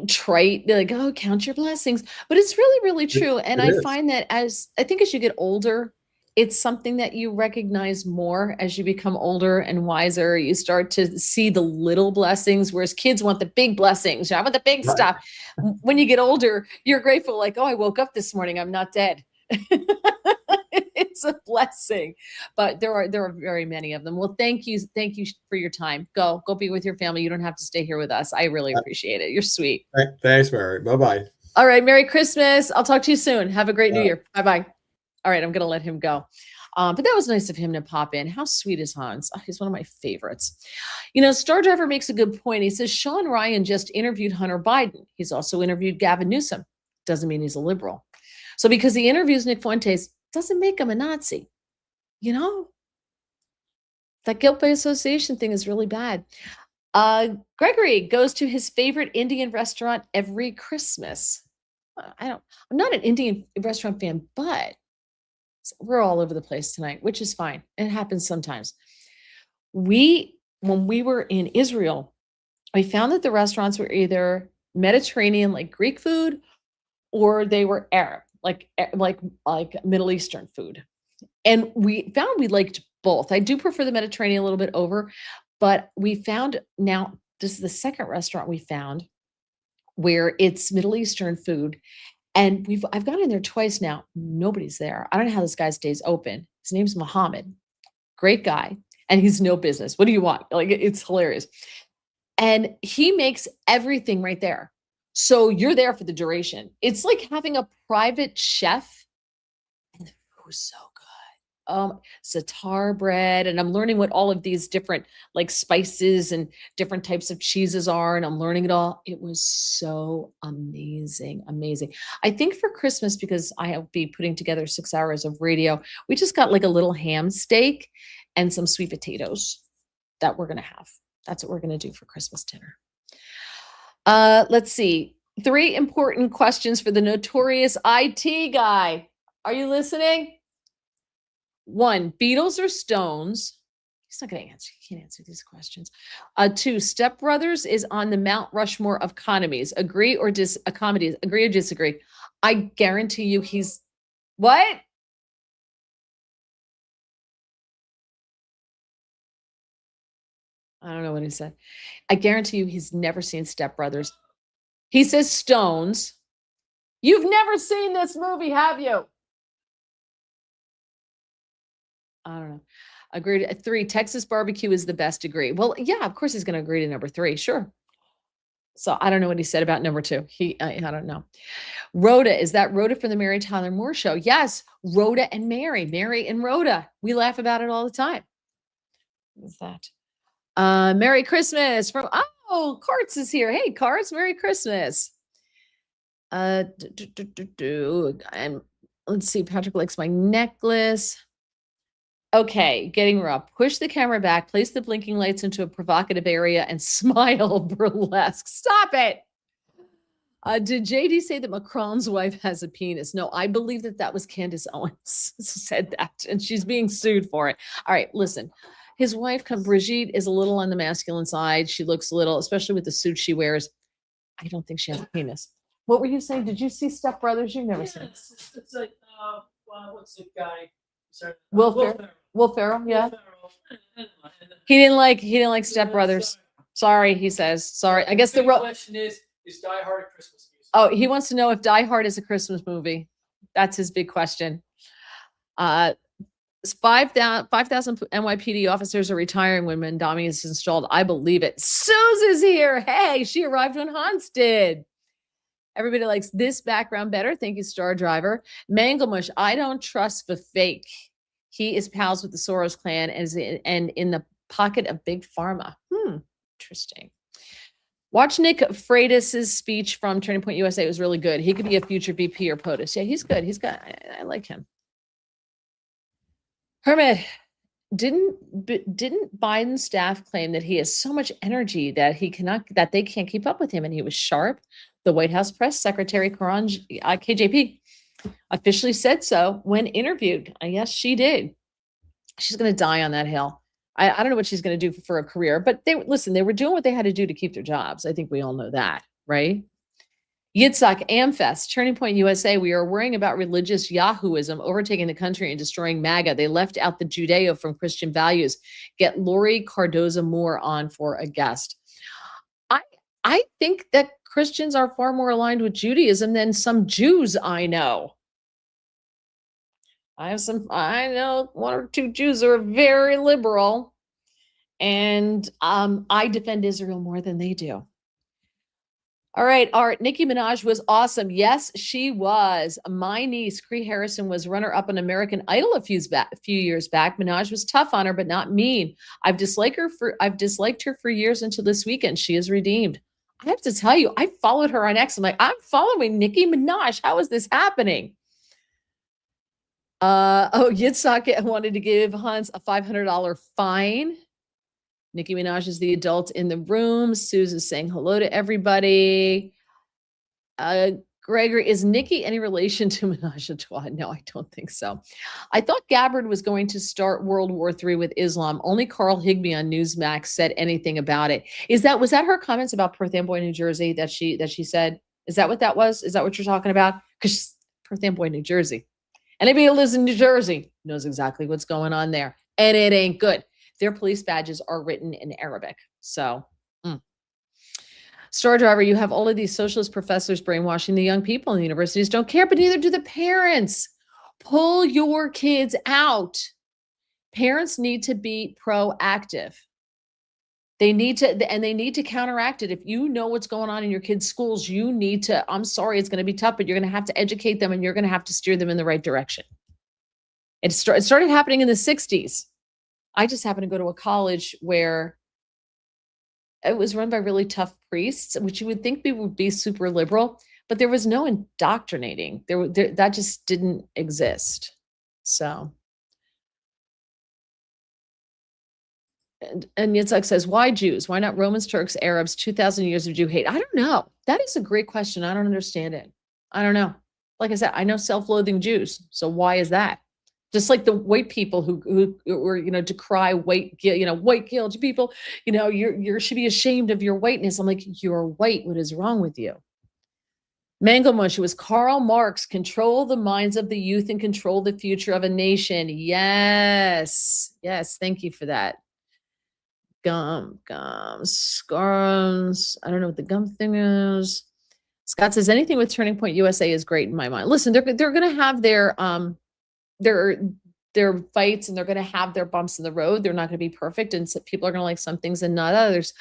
trite. They're like, oh, count your blessings, but it's really, really true. And I find that as you get older, it's something that you recognize more as you become older and wiser. You start to see the little blessings, whereas kids want the big blessings. I want the big
Right.
stuff. When you get older, you're grateful, like, oh, I woke up this morning, I'm not dead. It's a blessing, but there are very many of them. Well, thank you for your time. Go be with your family. You don't have to stay here with us. I really appreciate it. You're sweet.
Thanks, Mary. Bye-bye.
All right, Merry Christmas. I'll talk to you soon. Have a great New Year. Bye bye. All right, I'm gonna let him go. But that was nice of him to pop in. How sweet is Hans? Oh, he's one of my favorites. You know, Star Driver makes a good point. He says Sean Ryan just interviewed Hunter Biden. He's also interviewed Gavin Newsom. Doesn't mean he's a liberal. So because he interviews Nick Fuentes doesn't make him a Nazi. You know, that guilt by association thing is really bad. Gregory goes to his favorite Indian restaurant every Christmas. I'm not an Indian restaurant fan, but we're all over the place tonight, which is fine. It happens sometimes. When we were in Israel, we found that the restaurants were either Mediterranean, like Greek food, or they were Arab, like Middle Eastern food. And we found we liked both. I do prefer the Mediterranean a little bit over, but we found now this is the second restaurant we found where it's Middle Eastern food. And I've gone in there twice now. Nobody's there. I don't know how this guy stays open. His name's Mohammed. Great guy. And he's no business. What do you want? Like, it's hilarious. And he makes everything right there. So you're there for the duration. It's like having a private chef. And the food was so good. Satar bread. And I'm learning what all of these different like spices and different types of cheeses are. And I'm learning it all. It was so amazing. Amazing. I think for Christmas, because I'll be putting together 6 hours of radio, we just got like a little ham steak and some sweet potatoes that we're going to have. That's what we're going to do for Christmas dinner. Let's see. 3 important questions for the notorious IT guy. Are you listening? 1, Beatles or Stones? He's not going to answer. He can't answer these questions. 2, Step Brothers is on the Mount Rushmore of comedies. Agree or comedies? Agree or disagree? I guarantee you he's what? I don't know what he said. I guarantee you he's never seen Step Brothers. He says Stones. You've never seen this movie, have you? I don't know. Agreed. 3, Texas barbecue is the best. Agree. Well, yeah, of course he's going to agree to number 3. Sure. So I don't know what he said about number 2. I don't know. Rhoda, is that Rhoda from the Mary Tyler Moore Show? Yes. Rhoda and Mary and Rhoda. We laugh about it all the time. What's that? Merry Christmas from, Carts is here. Hey, Carts, Merry Christmas. And let's see. Patrick likes my necklace. Okay, getting rough. Push the camera back, place the blinking lights into a provocative area, and smile burlesque. Stop it. Did JD say that Macron's wife has a penis? No, I believe that was Candace Owens said that, and she's being sued for it. All right, listen. His wife, Brigitte, is a little on the masculine side. She looks a little, especially with the suit she wears. I don't think she has a penis. What were you saying? Did you see Step Brothers? You've never seen it.
It's like, what's the guy? Sorry,
Will Ferrell, yeah. He didn't like Step Brothers. Sorry, he says. Sorry. I guess the
question is Die Hard a Christmas music?
Oh, he wants to know if Die Hard is a Christmas movie. That's his big question. 5,000 NYPD officers are retiring when Mandami is installed. I believe it. Suze is here. Hey, she arrived when Hans did. Everybody likes this background better. Thank you, Star Driver. Manglemush, I don't trust the fake. He is pals with the Soros clan and in the pocket of Big Pharma. Interesting. Watch Nick Freitas's speech from Turning Point USA. It was really good. He could be a future VP or POTUS. Yeah, he's good. I like him. Hermit, didn't Biden's staff claim that he has so much energy that they can't keep up with him, and he was sharp? The White House press secretary Karan KJP officially said so when interviewed. Yes, she did. She's going to die on that hill. I don't know what she's going to do for a career, but they were doing what they had to do to keep their jobs. I think we all know that, right? Yitzhak Amfest, Turning Point USA. We are worrying about religious Yahooism overtaking the country and destroying MAGA. They left out the Judeo from Christian values. Get Lori Cardoza Moore on for a guest. I I think that Christians are far more aligned with Judaism than some Jews I know. I know one or two Jews who are very liberal, and I defend Israel more than they do. All right, Art. Nicki Minaj was awesome. Yes, she was. My niece, Cree Harrison, was runner-up on American Idol a few years back. Minaj was tough on her, but not mean. I've disliked her for years until this weekend. She is redeemed. I have to tell you, I followed her on X. I'm like, I'm following Nicki Minaj. How is this happening? Yitzhak wanted to give Hans a $500 fine. Nicki Minaj is the adult in the room. Susan's saying hello to everybody. Gregory, is Nikki any relation to Minaj a Twad? No, I don't think so. I thought Gabbard was going to start World War III with Islam. Only Carl Higbee on Newsmax said anything about it. Was that her comments about Perth Amboy, New Jersey that she said? Is that what that was? Is that what you're talking about? Because Perth Amboy, New Jersey. Anybody who lives in New Jersey knows exactly what's going on there. And it ain't good. Their police badges are written in Arabic. So, Store driver, you have all of these socialist professors brainwashing the young people, and the universities don't care, but neither do the parents. Pull your kids out. Parents need to be proactive. They need to counteract it. If you know what's going on in your kids' schools, you need to, I'm sorry, it's going to be tough, but you're going to have to educate them and you're going to have to steer them in the right direction. It started happening in the 60s. I just happened to go to a college where it was run by really tough priests, which you would think would be super liberal, but there was no indoctrinating. That just didn't exist. So, and Yitzhak says, why Jews? Why not Romans, Turks, Arabs, 2,000 years of Jew hate? I don't know. That is a great question. I don't understand it. I don't know. Like I said, I know self-loathing Jews. So why is that? Just like the white people who were, decry white guilt people, you should be ashamed of your whiteness. I'm like, you're white. What is wrong with you? Mango Mush, it was Karl Marx, control the minds of the youth and control the future of a nation. Yes. Yes. Thank you for that. Gums, scarms. I don't know what the gum thing is. Scott says anything with Turning Point USA is great in my mind. Listen, they're going to have their fights, and they're going to have their bumps in the road. They're not going to be perfect, and so people are going to like some things and not others.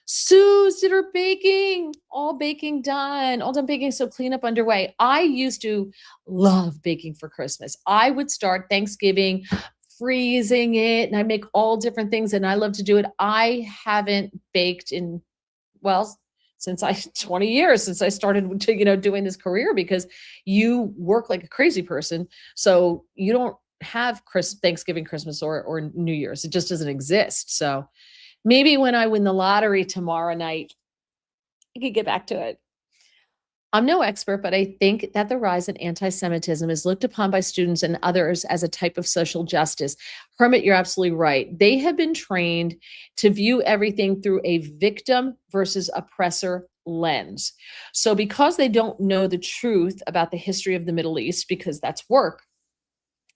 Suze did her baking, all done baking. So cleanup underway. I used to love baking for Christmas. I would start Thanksgiving freezing it, and I make all different things, and I love to do it. I haven't baked in, since 20 years since I started to, doing this career, because you work like a crazy person. So you don't have Thanksgiving, Christmas, or New Year's. It just doesn't exist. So maybe when I win the lottery tomorrow night, I could get back to it. I'm no expert, but I think that the rise in anti-Semitism is looked upon by students and others as a type of social justice. Hermit, you're absolutely right. They have been trained to view everything through a victim versus oppressor lens. So because they don't know the truth about the history of the Middle East, because that's work,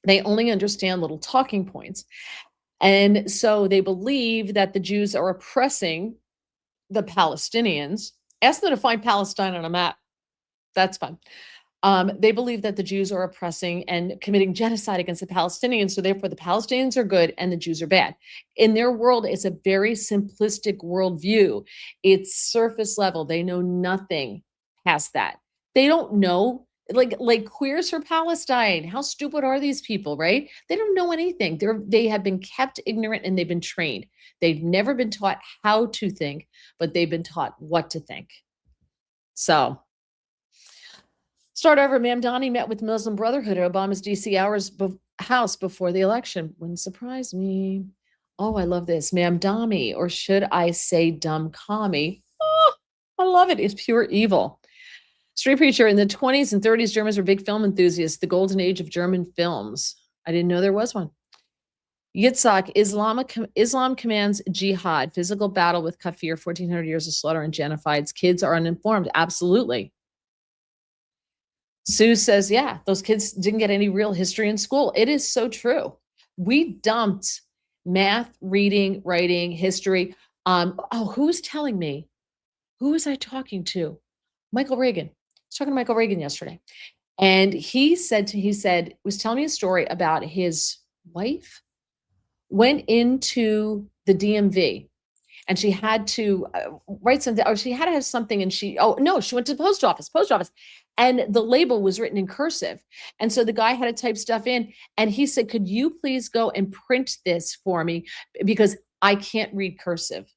they only understand little talking points. And so they believe that the Jews are oppressing the Palestinians. Ask them to find Palestine on a map. That's fun. They believe that the Jews are oppressing and committing genocide against the Palestinians. So therefore the Palestinians are good and the Jews are bad. In their world, it's a very simplistic worldview. It's surface level. They know nothing past that. They don't know, like queers for Palestine. How stupid are these people, right? They don't know anything. They have been kept ignorant and they've been trained. They've never been taught how to think, but they've been taught what to think. So start over. Mamdani met with Muslim Brotherhood at Obama's DC house before the election. Wouldn't surprise me. Oh, I love this. Mamdani, or should I say dumb commie? Oh, I love it. It's pure evil. Street Preacher, in the 20s and 30s, Germans were big film enthusiasts, the golden age of German films. I didn't know there was one. Yitzhak, Islam commands jihad, physical battle with kafir, 1,400 years of slaughter and genocides. Kids are uninformed. Absolutely. Sue says, yeah, those kids didn't get any real history in school. It is so true. We dumped math, reading, writing, history. Who was telling me? Who was I talking to? Michael Reagan. I was talking to Michael Reagan yesterday. And he said, was telling me a story about his wife went into the DMV and she had to write something, or she had to have something, and oh no, she went to the post office, and the label was written in cursive, and so the guy had to type stuff in, and he said, "Could you please go and print this for me because I can't read cursive,"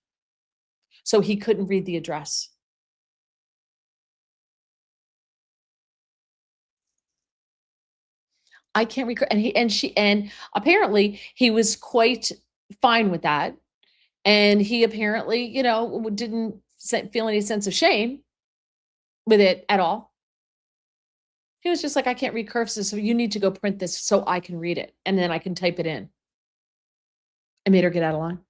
so he couldn't read the address. I can't read, and apparently he was quite fine with that, and he apparently, didn't feel any sense of shame with it at all. He was just like, "I can't read cursive, so you need to go print this so I can read it, and then I can type it in." I made her get out of line.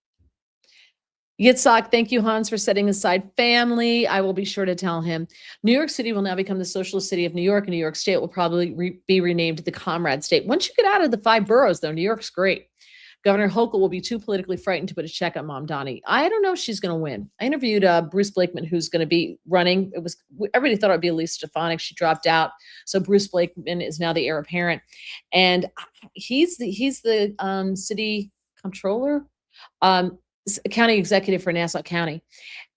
Yitzhak, thank you, Hans, for setting aside family. I will be sure to tell him. New York City will now become the socialist city of New York, and New York State will probably be renamed the Comrade State. Once you get out of the 5 boroughs, though, New York's great. Governor Hochul will be too politically frightened to put a check on Mom Donnie. I don't know if she's going to win. I interviewed Bruce Blakeman, who's going to be running. Everybody thought it would be Elise Stefanik. She dropped out, so Bruce Blakeman is now the heir apparent, and he's the city comptroller, county executive for Nassau County,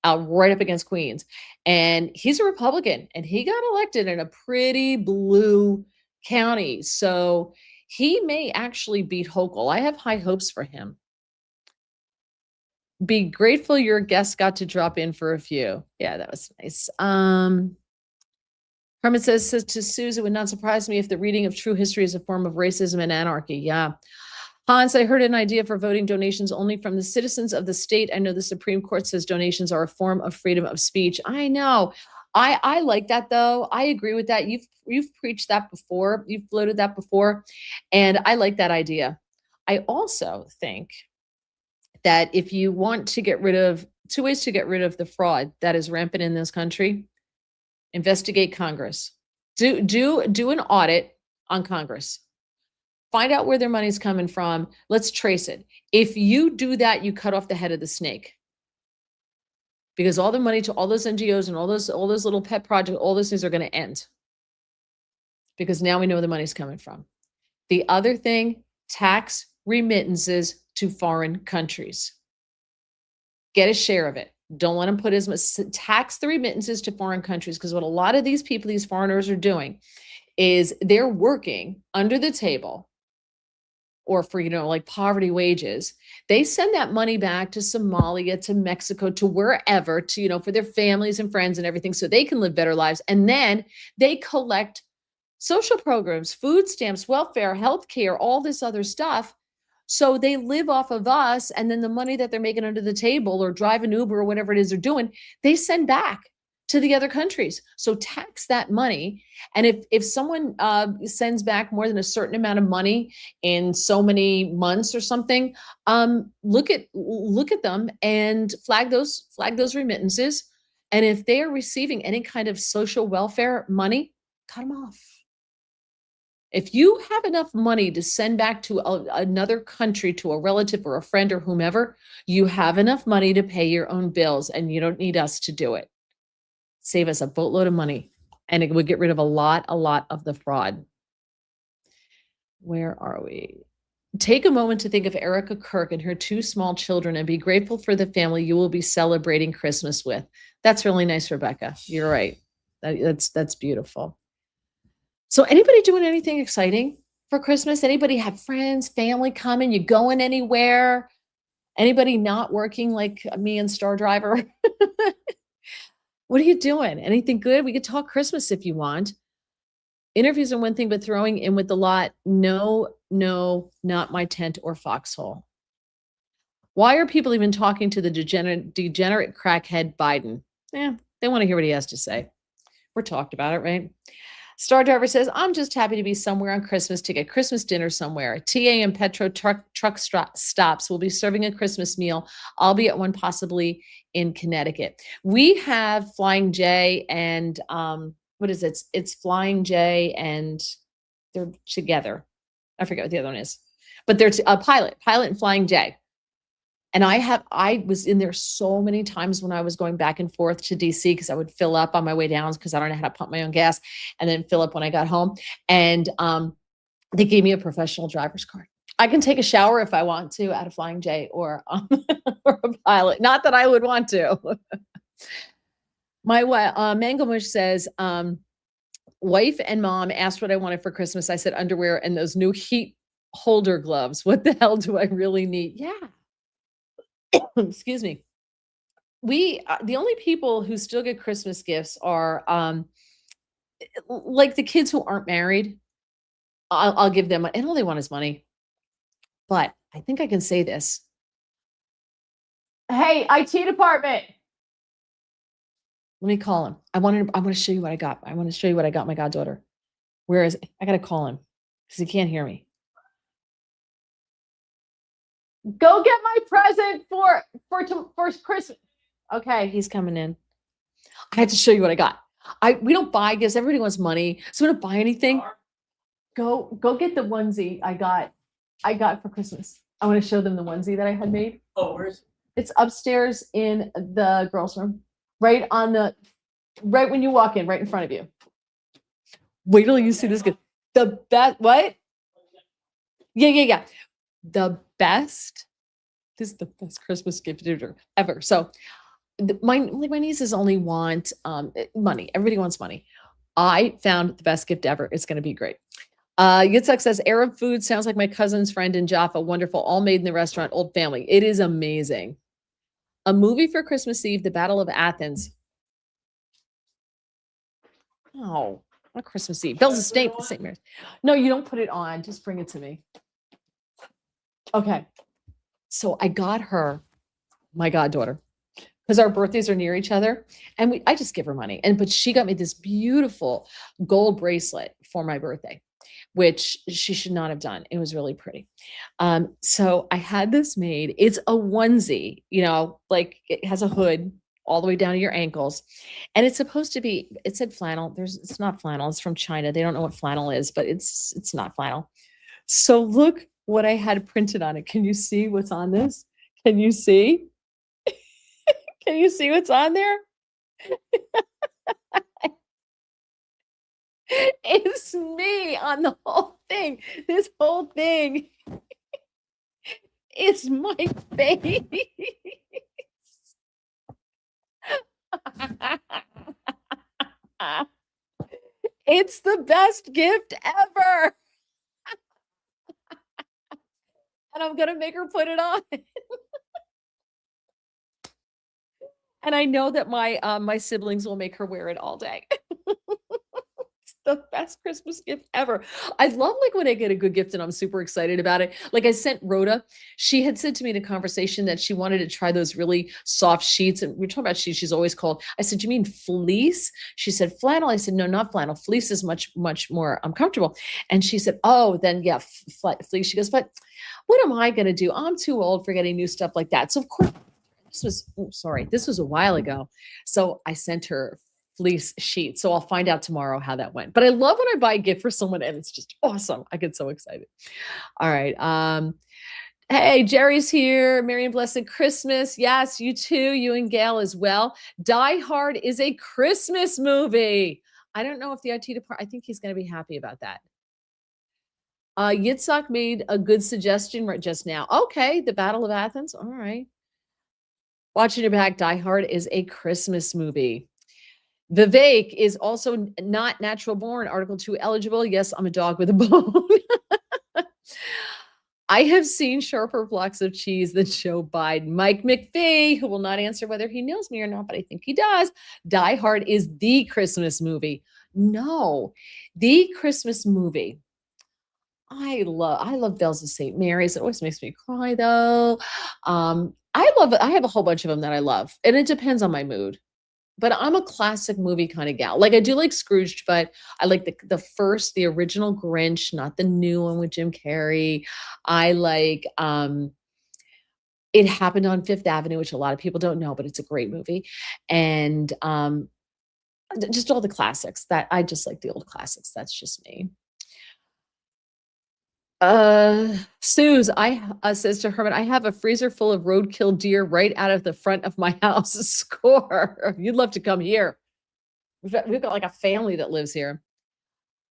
right up against Queens, and he's a Republican, and he got elected in a pretty blue county, so he may actually beat Hochul. I have high hopes for him. Be grateful your guest got to drop in for a few. Yeah, that was nice. Herman says to Suze, it would not surprise me if the reading of true history is a form of racism and anarchy. Yeah. Hans, I heard an idea for voting donations only from the citizens of the state. I know the Supreme Court says donations are a form of freedom of speech. I know. I like that, though. I agree with that. You've preached that before. You've floated that before. And I like that idea. I also think that if you want to get rid of 2 ways to get rid of the fraud that is rampant in this country, investigate Congress. Do an audit on Congress. Find out where their money's coming from. Let's trace it. If you do that, you cut off the head of the snake. Because all the money to all those NGOs and all those little pet projects, all those things are going to end. Because now we know where the money's coming from. The other thing, tax remittances to foreign countries. Get a share of it. Don't let them put as much, tax the remittances to foreign countries, because what a lot of these people, these foreigners, are doing is they're working under the table or for, like poverty wages. They send that money back to Somalia, to Mexico, to wherever, to, for their families and friends and everything, so they can live better lives. And then they collect social programs, food stamps, welfare, healthcare, all this other stuff. So they live off of us. And then the money that they're making under the table or drive an Uber or whatever it is they're doing, they send back to the other countries. So tax that money. And if someone sends back more than a certain amount of money in so many months or something, look at them and flag those remittances. And if they are receiving any kind of social welfare money, cut them off. If you have enough money to send back to another country, to a relative or a friend or whomever, you have enough money to pay your own bills, and you don't need us to do it. Save us a boatload of money, and it would get rid of a lot of the fraud. Where are we? Take a moment to think of Erica Kirk and her 2 small children and be grateful for the family you will be celebrating Christmas with. That's really nice, Rebecca. You're right. That's beautiful. So anybody doing anything exciting for Christmas? Anybody have friends, family coming? You going anywhere? Anybody not working like me and Star Driver? What are you doing? Anything good? We could talk Christmas if you want. Interviews are one thing, but throwing in with the lot, no, not my tent or foxhole. Why are people even talking to the degenerate crackhead Biden? They want to hear what he has to say. We're talked about it, right? Star Driver says, I'm just happy to be somewhere on Christmas to get Christmas dinner somewhere. TA and Petro truck stops will be serving a Christmas meal. I'll be at one possibly in Connecticut. We have Flying J and what is it? It's Flying J and they're together. I forget what the other one is, but they're a pilot and Flying J. And I was in there so many times when I was going back and forth to DC because I would fill up on my way down because I don't know how to pump my own gas and then fill up when I got home. And they gave me a professional driver's card. I can take a shower if I want to at a Flying J or, or a pilot. Not that I would want to. My Mango Mush says, wife and mom asked what I wanted for Christmas. I said underwear and those new heat holder gloves. What the hell do I really need? Yeah. Excuse me. We the only people who still get Christmas gifts are like the kids who aren't married. I'll give them, and all they want is money. But I think I can say this. Hey, IT department. Let me call him. I want to show you what I got. I want to show you what I got my goddaughter. Where is it? I got to call him because he can't hear me. Go get my present for Christmas. Okay, he's coming in. I had to show you what I got. We don't buy gifts. Everybody wants money, so we don't buy anything. Go get the onesie I got for Christmas. I want to show them the onesie that I had made.
Oh, where is it?
It's upstairs in the girls' room, right when you walk in, right in front of you. Wait till you see this gift. The best. What? Yeah. The best. This is the best Christmas gift ever. So my nieces only want money. Everybody wants money. I found the best gift ever. It's going to be great. Yitzhak says Arab food sounds like my cousin's friend in Jaffa. Wonderful. All made in the restaurant. Old family. It is amazing. A movie for Christmas Eve, The Battle of Athens. Oh, not Christmas Eve. Bill's a St. Mary's. No, you don't put it on. Just bring it to me. Okay. So I got her, my goddaughter, because our birthdays are near each other, and I just give her money. But she got me this beautiful gold bracelet for my birthday, which she should not have done. It was really pretty. So I had this made. It's a onesie, like it has a hood all the way down to your ankles, and it's supposed to be. It said flannel. It's not flannel. It's from China. They don't know what flannel is, but it's not flannel. So look what I had printed on it. Can you see what's on this? Can you see? Can you see what's on there? It's me on the whole thing. This whole thing is my face. It's the best gift ever. And I'm going to make her put it on. And I know that my siblings will make her wear it all day. It's the best Christmas gift ever. I love like when I get a good gift and I'm super excited about it. Like I sent Rhoda, she had said to me in a conversation that she wanted to try those really soft sheets. And we're talking about sheets. She's always called. I said, you mean fleece? She said flannel. I said, no, not flannel. Fleece is much, much more comfortable. And she said, oh, then yeah, fleece. She goes, but what am I going to do? I'm too old for getting new stuff like that. So of course, this was a while ago. So I sent her fleece sheet. So I'll find out tomorrow how that went. But I love when I buy a gift for someone and it's just awesome. I get so excited. All right. Hey, Jerry's here. Merry and Blessed Christmas. Yes, you too. You and Gail as well. Die Hard is a Christmas movie. I don't know if the IT department, I think he's going to be happy about that. Yitzhak made a good suggestion right just now. Okay, the Battle of Athens. All right. Watching it back, Die Hard is a Christmas movie. Vivek is also not natural born. Article 2 eligible. Yes, I'm a dog with a bone. I have seen sharper blocks of cheese than Joe Biden. Mike McPhee, who will not answer whether he knows me or not, but I think he does. Die Hard is the Christmas movie. No, the Christmas movie. I love Bells of St. Mary's. It always makes me cry though. I have a whole bunch of them that I love, and it depends on my mood. But I'm a classic movie kind of gal. Like I do like Scrooged, but I like the original Grinch, not the new one with Jim Carrey. I like It Happened on Fifth Avenue, which a lot of people don't know, but it's a great movie. And Just all the classics. That I just like the old classics. That's just me. Suze, says to Herman, I have a freezer full of roadkill deer right out of the front of my house. Score. You'd love to come here. We've got like a family that lives here.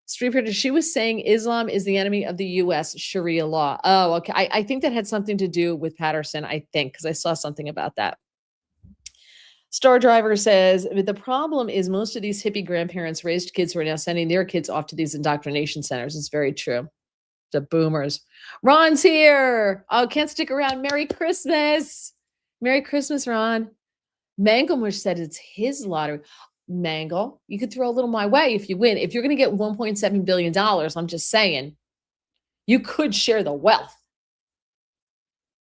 Street Predator, she was saying Islam is the enemy of the US Sharia law. Oh, okay. I think that had something to do with Patterson, I think, because I saw something about that. Star Driver says the problem is most of these hippie grandparents raised kids who are now sending their kids off to these indoctrination centers. It's very true. The boomers. Ron's here. Oh, can't stick around. Merry Christmas. Merry Christmas, Ron. Manglemush said it's his lottery. Mangle, you could throw a little my way if you win. If you're going to get $1.7 billion, I'm just saying, you could share the wealth.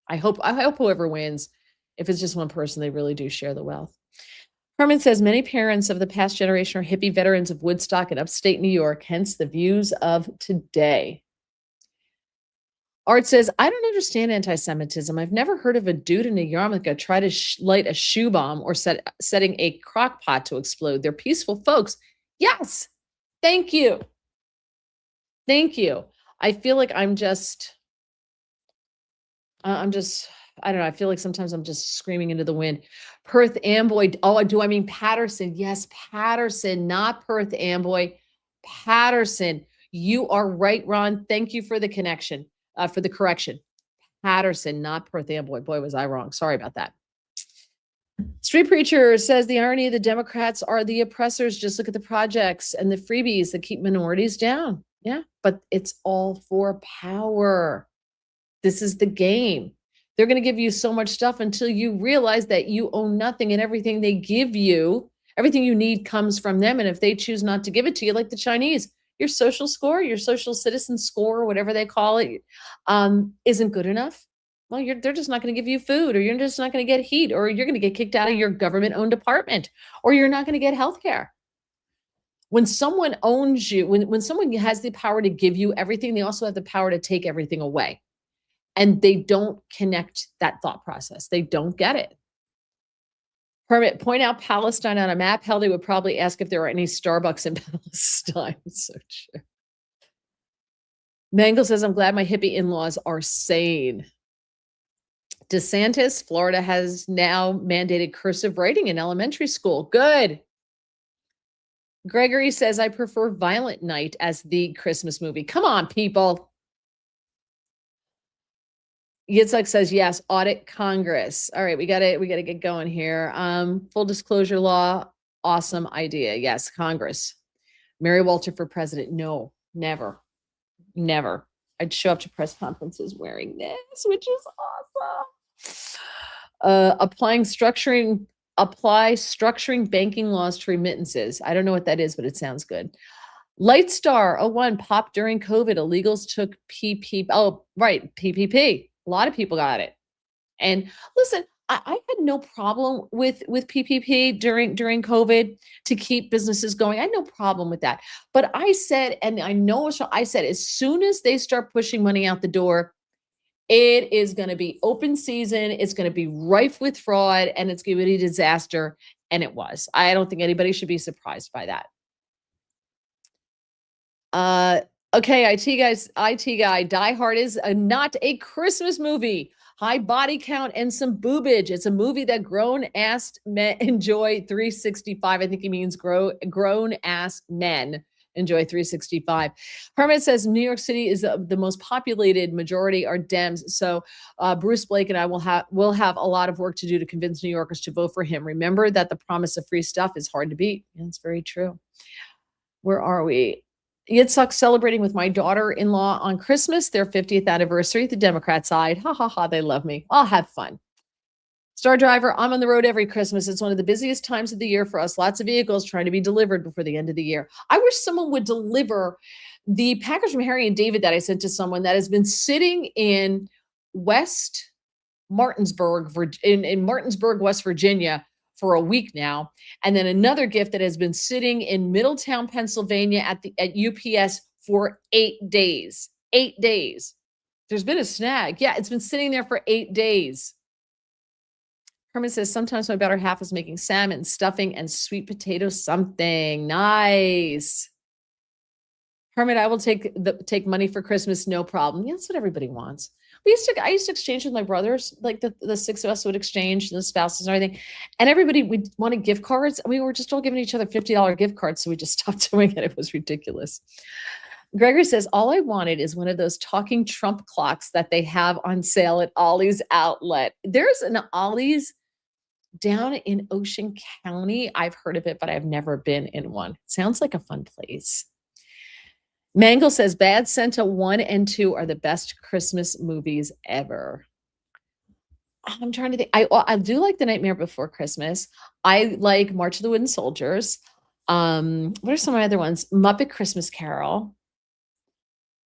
I hope whoever wins, if it's just one person, they really do share the wealth. Herman says many parents of the past generation are hippie veterans of Woodstock and upstate New York, hence the views of today. Art says, I don't understand anti-Semitism. I've never heard of a dude in a yarmulke try to light a shoe bomb or setting a crock pot to explode. They're peaceful folks. Yes. Thank you. Thank you. I feel like I don't know. I feel like sometimes I'm just screaming into the wind. Perth Amboy. Oh, do I mean Patterson? Yes, Patterson, not Perth Amboy. Patterson. You are right, Ron. Thank you for the connection. For the correction. Patterson, not Perth Amboy. Boy, was I wrong. Sorry about that. Street Preacher says the irony of the Democrats are the oppressors. Just look at the projects and the freebies that keep minorities down. Yeah, but it's all for power. This is the game. They're going to give you so much stuff until you realize that you own nothing and everything they give you, everything you need comes from them. And if they choose not to give it to you, like the Chinese, your social score, your social citizen score, whatever they call it, isn't good enough. Well, they're just not going to give you food, or you're just not going to get heat, or you're going to get kicked out of your government-owned apartment, or you're not going to get health care. When someone owns you, when someone has the power to give you everything, they also have the power to take everything away. And they don't connect that thought process. They don't get it. Hermit, point out Palestine on a map. Hell, they would probably ask if there are any Starbucks in Palestine. So true. Mangle says, I'm glad my hippie in-laws are sane. DeSantis, Florida has now mandated cursive writing in elementary school. Good. Gregory says, I prefer Violent Night as the Christmas movie. Come on, people. Yitzhak says, yes, audit Congress. All right, we gotta get going here. Full disclosure law, awesome idea. Yes, Congress. Mary Walter for president. No, never. I'd show up to press conferences wearing this, which is awesome. Apply structuring banking laws to remittances. I don't know what that is, but it sounds good. Lightstar 01 popped during COVID. Illegals took PPP. Oh, right, PPP. A lot of people got it. And listen, I had no problem with PPP during COVID to keep businesses going. I had no problem with that. But I said, and I know I said, as soon as they start pushing money out the door, it is going to be open season. It's going to be rife with fraud, and it's going to be a disaster. And it was. I don't think anybody should be surprised by that. Okay, IT guy, Die Hard is not a Christmas movie. High body count and some boobage. It's a movie that grown-ass men enjoy 365. I think he means grown-ass men enjoy 365. Hermit says New York City is the most populated. Majority are Dems. So Bruce Blake and I will have a lot of work to do to convince New Yorkers to vote for him. Remember that the promise of free stuff is hard to beat. That's very true. Where are we? Yitzhak celebrating with my daughter-in-law on Christmas, their 50th anniversary, the Democrat side. Ha, ha, ha, they love me. I'll have fun. Star Driver, I'm on the road every Christmas. It's one of the busiest times of the year for us. Lots of vehicles trying to be delivered before the end of the year. I wish someone would deliver the package from Harry and David that I sent to someone that has been sitting in West Martinsburg, in Martinsburg, West Virginia, for a week now. And then another gift that has been sitting in Middletown, Pennsylvania at UPS for 8 days. 8 days. There's been a snag. Yeah, it's been sitting there for 8 days. Herman says, sometimes my better half is making salmon, stuffing, and sweet potato something. Nice. Hermit, I will take money for Christmas, no problem. Yeah, that's what everybody wants. I used to exchange with my brothers, like the six of us would exchange, the spouses and everything. And everybody would wanted gift cards. We were just all giving each other $50 gift cards, so we just stopped doing it. It was ridiculous. Gregory says, all I wanted is one of those talking Trump clocks that they have on sale at Ollie's Outlet. There's an Ollie's down in Ocean County. I've heard of it, but I've never been in one. Sounds like a fun place. Mangle says Bad Santa 1 and 2 are the best Christmas movies ever. I'm trying to think. I do like The Nightmare Before Christmas. I like March of the Wooden Soldiers. What are some of my other ones? Muppet Christmas Carol.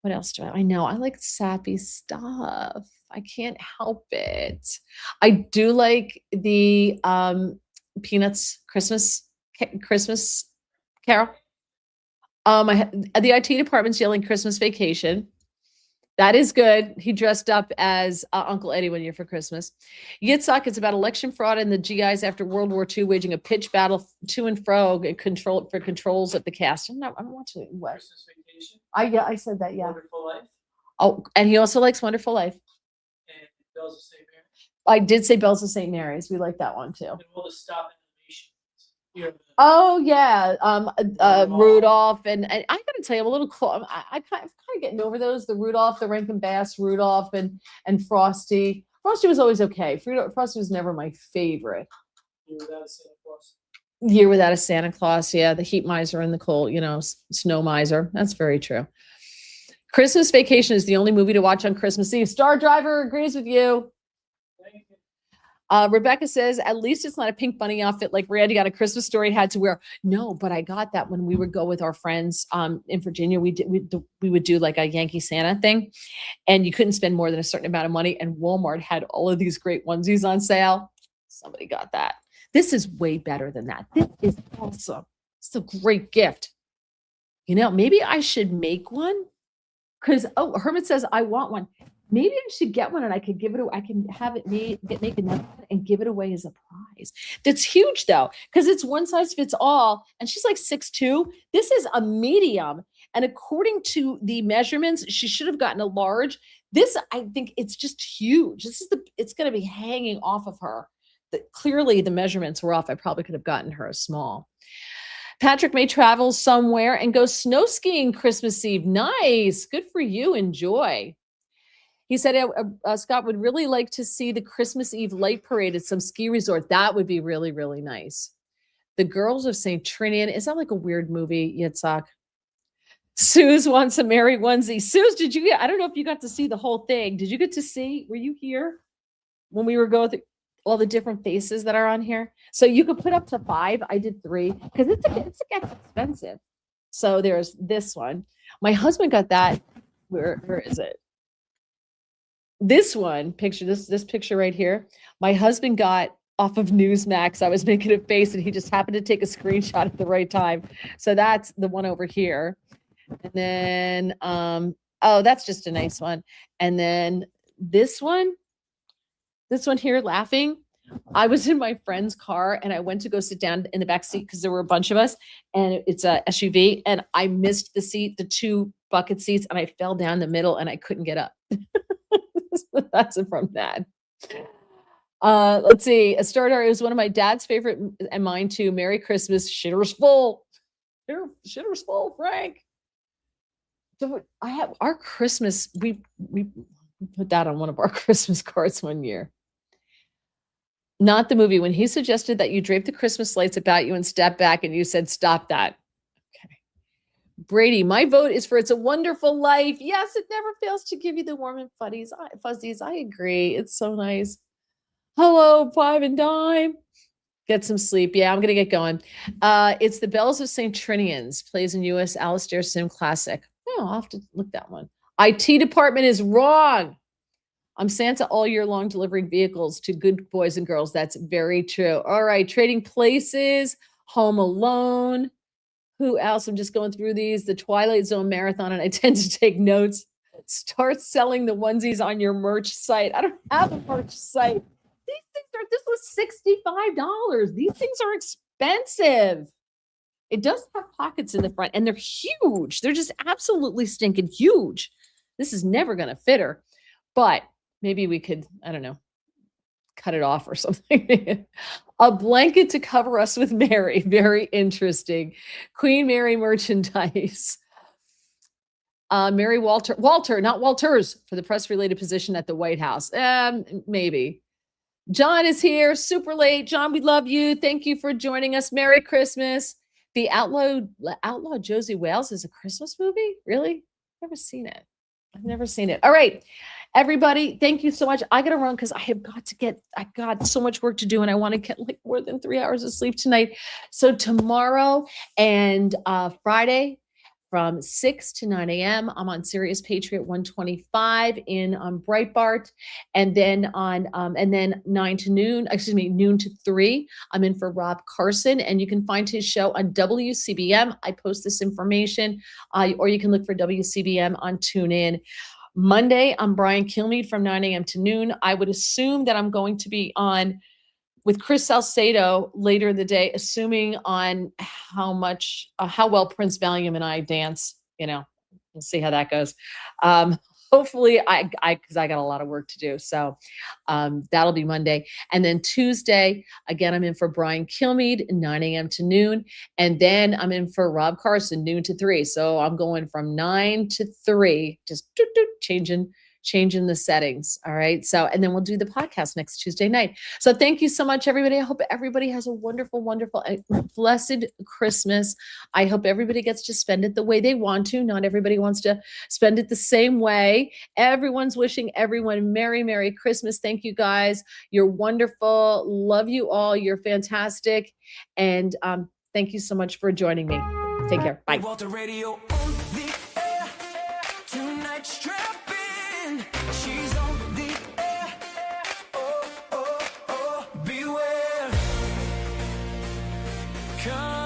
What else do I know? I like sappy stuff. I can't help it. I do like the Peanuts Christmas Carol. The IT department's yelling Christmas Vacation. That is good. He dressed up as Uncle Eddie one year for Christmas. Yitzhak, it's about election fraud and the GIs after World War II waging a pitched battle to and fro for controls of the cast. I'm watching what?
Christmas Vacation.
I said that, yeah.
Wonderful Life.
Oh, and he also likes Wonderful Life.
And Bells of St. Mary.
I did say Bells of St. Mary's. We like that one too.
And all the stop animations. Here,
Oh yeah, Rudolph, and I gotta tell you, I'm a little I kind of getting over those. The Rudolph, the Rankin Bass Rudolph, and Frosty. Frosty was always okay. Frosty was never my favorite.
Year Without a Santa Claus.
Year Without a Santa Claus, yeah, the heat miser and the cold, snow miser. That's very true. Christmas Vacation is the only movie to watch on Christmas Eve. Star Driver agrees with you. Rebecca says, at least it's not a pink bunny outfit like Randy got a Christmas Story had to wear. No, but I got that when we would go with our friends in Virginia. We would do like a Yankee Santa thing, and you couldn't spend more than a certain amount of money. And Walmart had all of these great onesies on sale. Somebody got that. This is way better than that. This is awesome. It's a great gift. Maybe I should make one because, Hermit says, I want one. Maybe I should get one and I could give it away. I can have it make another one and give it away as a prize. That's huge though, because it's one size fits all. And she's like 6'2". This is a medium. And according to the measurements, she should have gotten a large. This, I think it's just huge. It's going to be hanging off of her. Clearly the measurements were off. I probably could have gotten her a small. Patrick may travel somewhere and go snow skiing Christmas Eve. Nice. Good for you. Enjoy. He said, Scott would really like to see the Christmas Eve light parade at some ski resort. That would be really, really nice. The Girls of St. Trinian. Is that like a weird movie, Yitzhak? Suze wants a merry onesie. Suze, I don't know if you got to see the whole thing. Did you get to see, were you here when we were going through all the different faces that are on here? So you could put up to 5. I did 3 because it gets expensive. So there's this one. My husband got that. Where is it? This one picture, this picture right here, my husband got off of Newsmax. I was making a face and he just happened to take a screenshot at the right time. So that's the one over here. And then, that's just a nice one. And then this one here laughing. I was in my friend's car and I went to go sit down in the back seat because there were a bunch of us and it's a SUV and I missed the seat, the 2 bucket seats, and I fell down the middle and I couldn't get up. That's from that. Let's see. A starter is one of my dad's favorite and mine too. Merry Christmas, Shitter's Full. Shitter's Full, Frank. So I have our Christmas. We put that on one of our Christmas cards one year. Not the movie. When he suggested that you drape the Christmas lights about you and step back, and you said, "Stop that." Okay. Brady, my vote is for It's a Wonderful Life. Yes, it never fails to give you the warm and fuzzies. I agree. It's so nice. Hello, 5 and dime. Get some sleep. Yeah, I'm going to get going. It's The Bells of St. Trinian's. Plays in U.S. Alistair Sim Classic. Oh, I'll have to look that one. IT department is wrong. I'm Santa all year long delivering vehicles to good boys and girls. That's very true. All right. Trading Places. Home Alone. Who else? I'm just going through these. The Twilight Zone Marathon, and I tend to take notes. Start selling the onesies on your merch site. I don't have a merch site. this was $65. These things are expensive. It does have pockets in the front and they're huge. They're just absolutely stinking huge. This is never going to fit her, but maybe we could, I don't know, cut it off or something. A blanket to cover us with Mary. Very interesting. Queen Mary merchandise. Mary Walter, not Walters, for the press related position at the White House. Maybe. John is here, super late. John, we love you. Thank you for joining us. Merry Christmas. The Outlaw Josie Wales is a Christmas movie? Really? Never seen it. I've never seen it. All right, everybody, thank you so much. I got to run because I got so much work to do and I want to get like more than 3 hours of sleep tonight. So tomorrow and Friday, from 6 to 9 a.m. I'm on Sirius Patriot 125 in Breitbart. And then and then noon to 3, I'm in for Rob Carson. And you can find his show on WCBM. I post this information, or you can look for WCBM on TuneIn. Monday, I'm Brian Kilmeade from 9 a.m. to noon. I would assume that I'm going to be on with Chris Salcedo later in the day, assuming on how well Prince Valium and I dance. We'll see how that goes. Hopefully, because I got a lot of work to do. So that'll be Monday. And then Tuesday, again, I'm in for Brian Kilmeade, 9 a.m. to noon. And then I'm in for Rob Carson, noon to 3. So I'm going from 9 to 3, just changing the settings. All right. So, and then we'll do the podcast next Tuesday night. So thank you so much, everybody. I hope everybody has a wonderful, wonderful, blessed Christmas. I hope everybody gets to spend it the way they want to. Not everybody wants to spend it the same way. Everyone's wishing everyone Merry, Merry Christmas. Thank you guys. You're wonderful. Love you all. You're fantastic. And thank you so much for joining me. Take care. Bye. She's on the air. Oh, oh, oh, beware. Come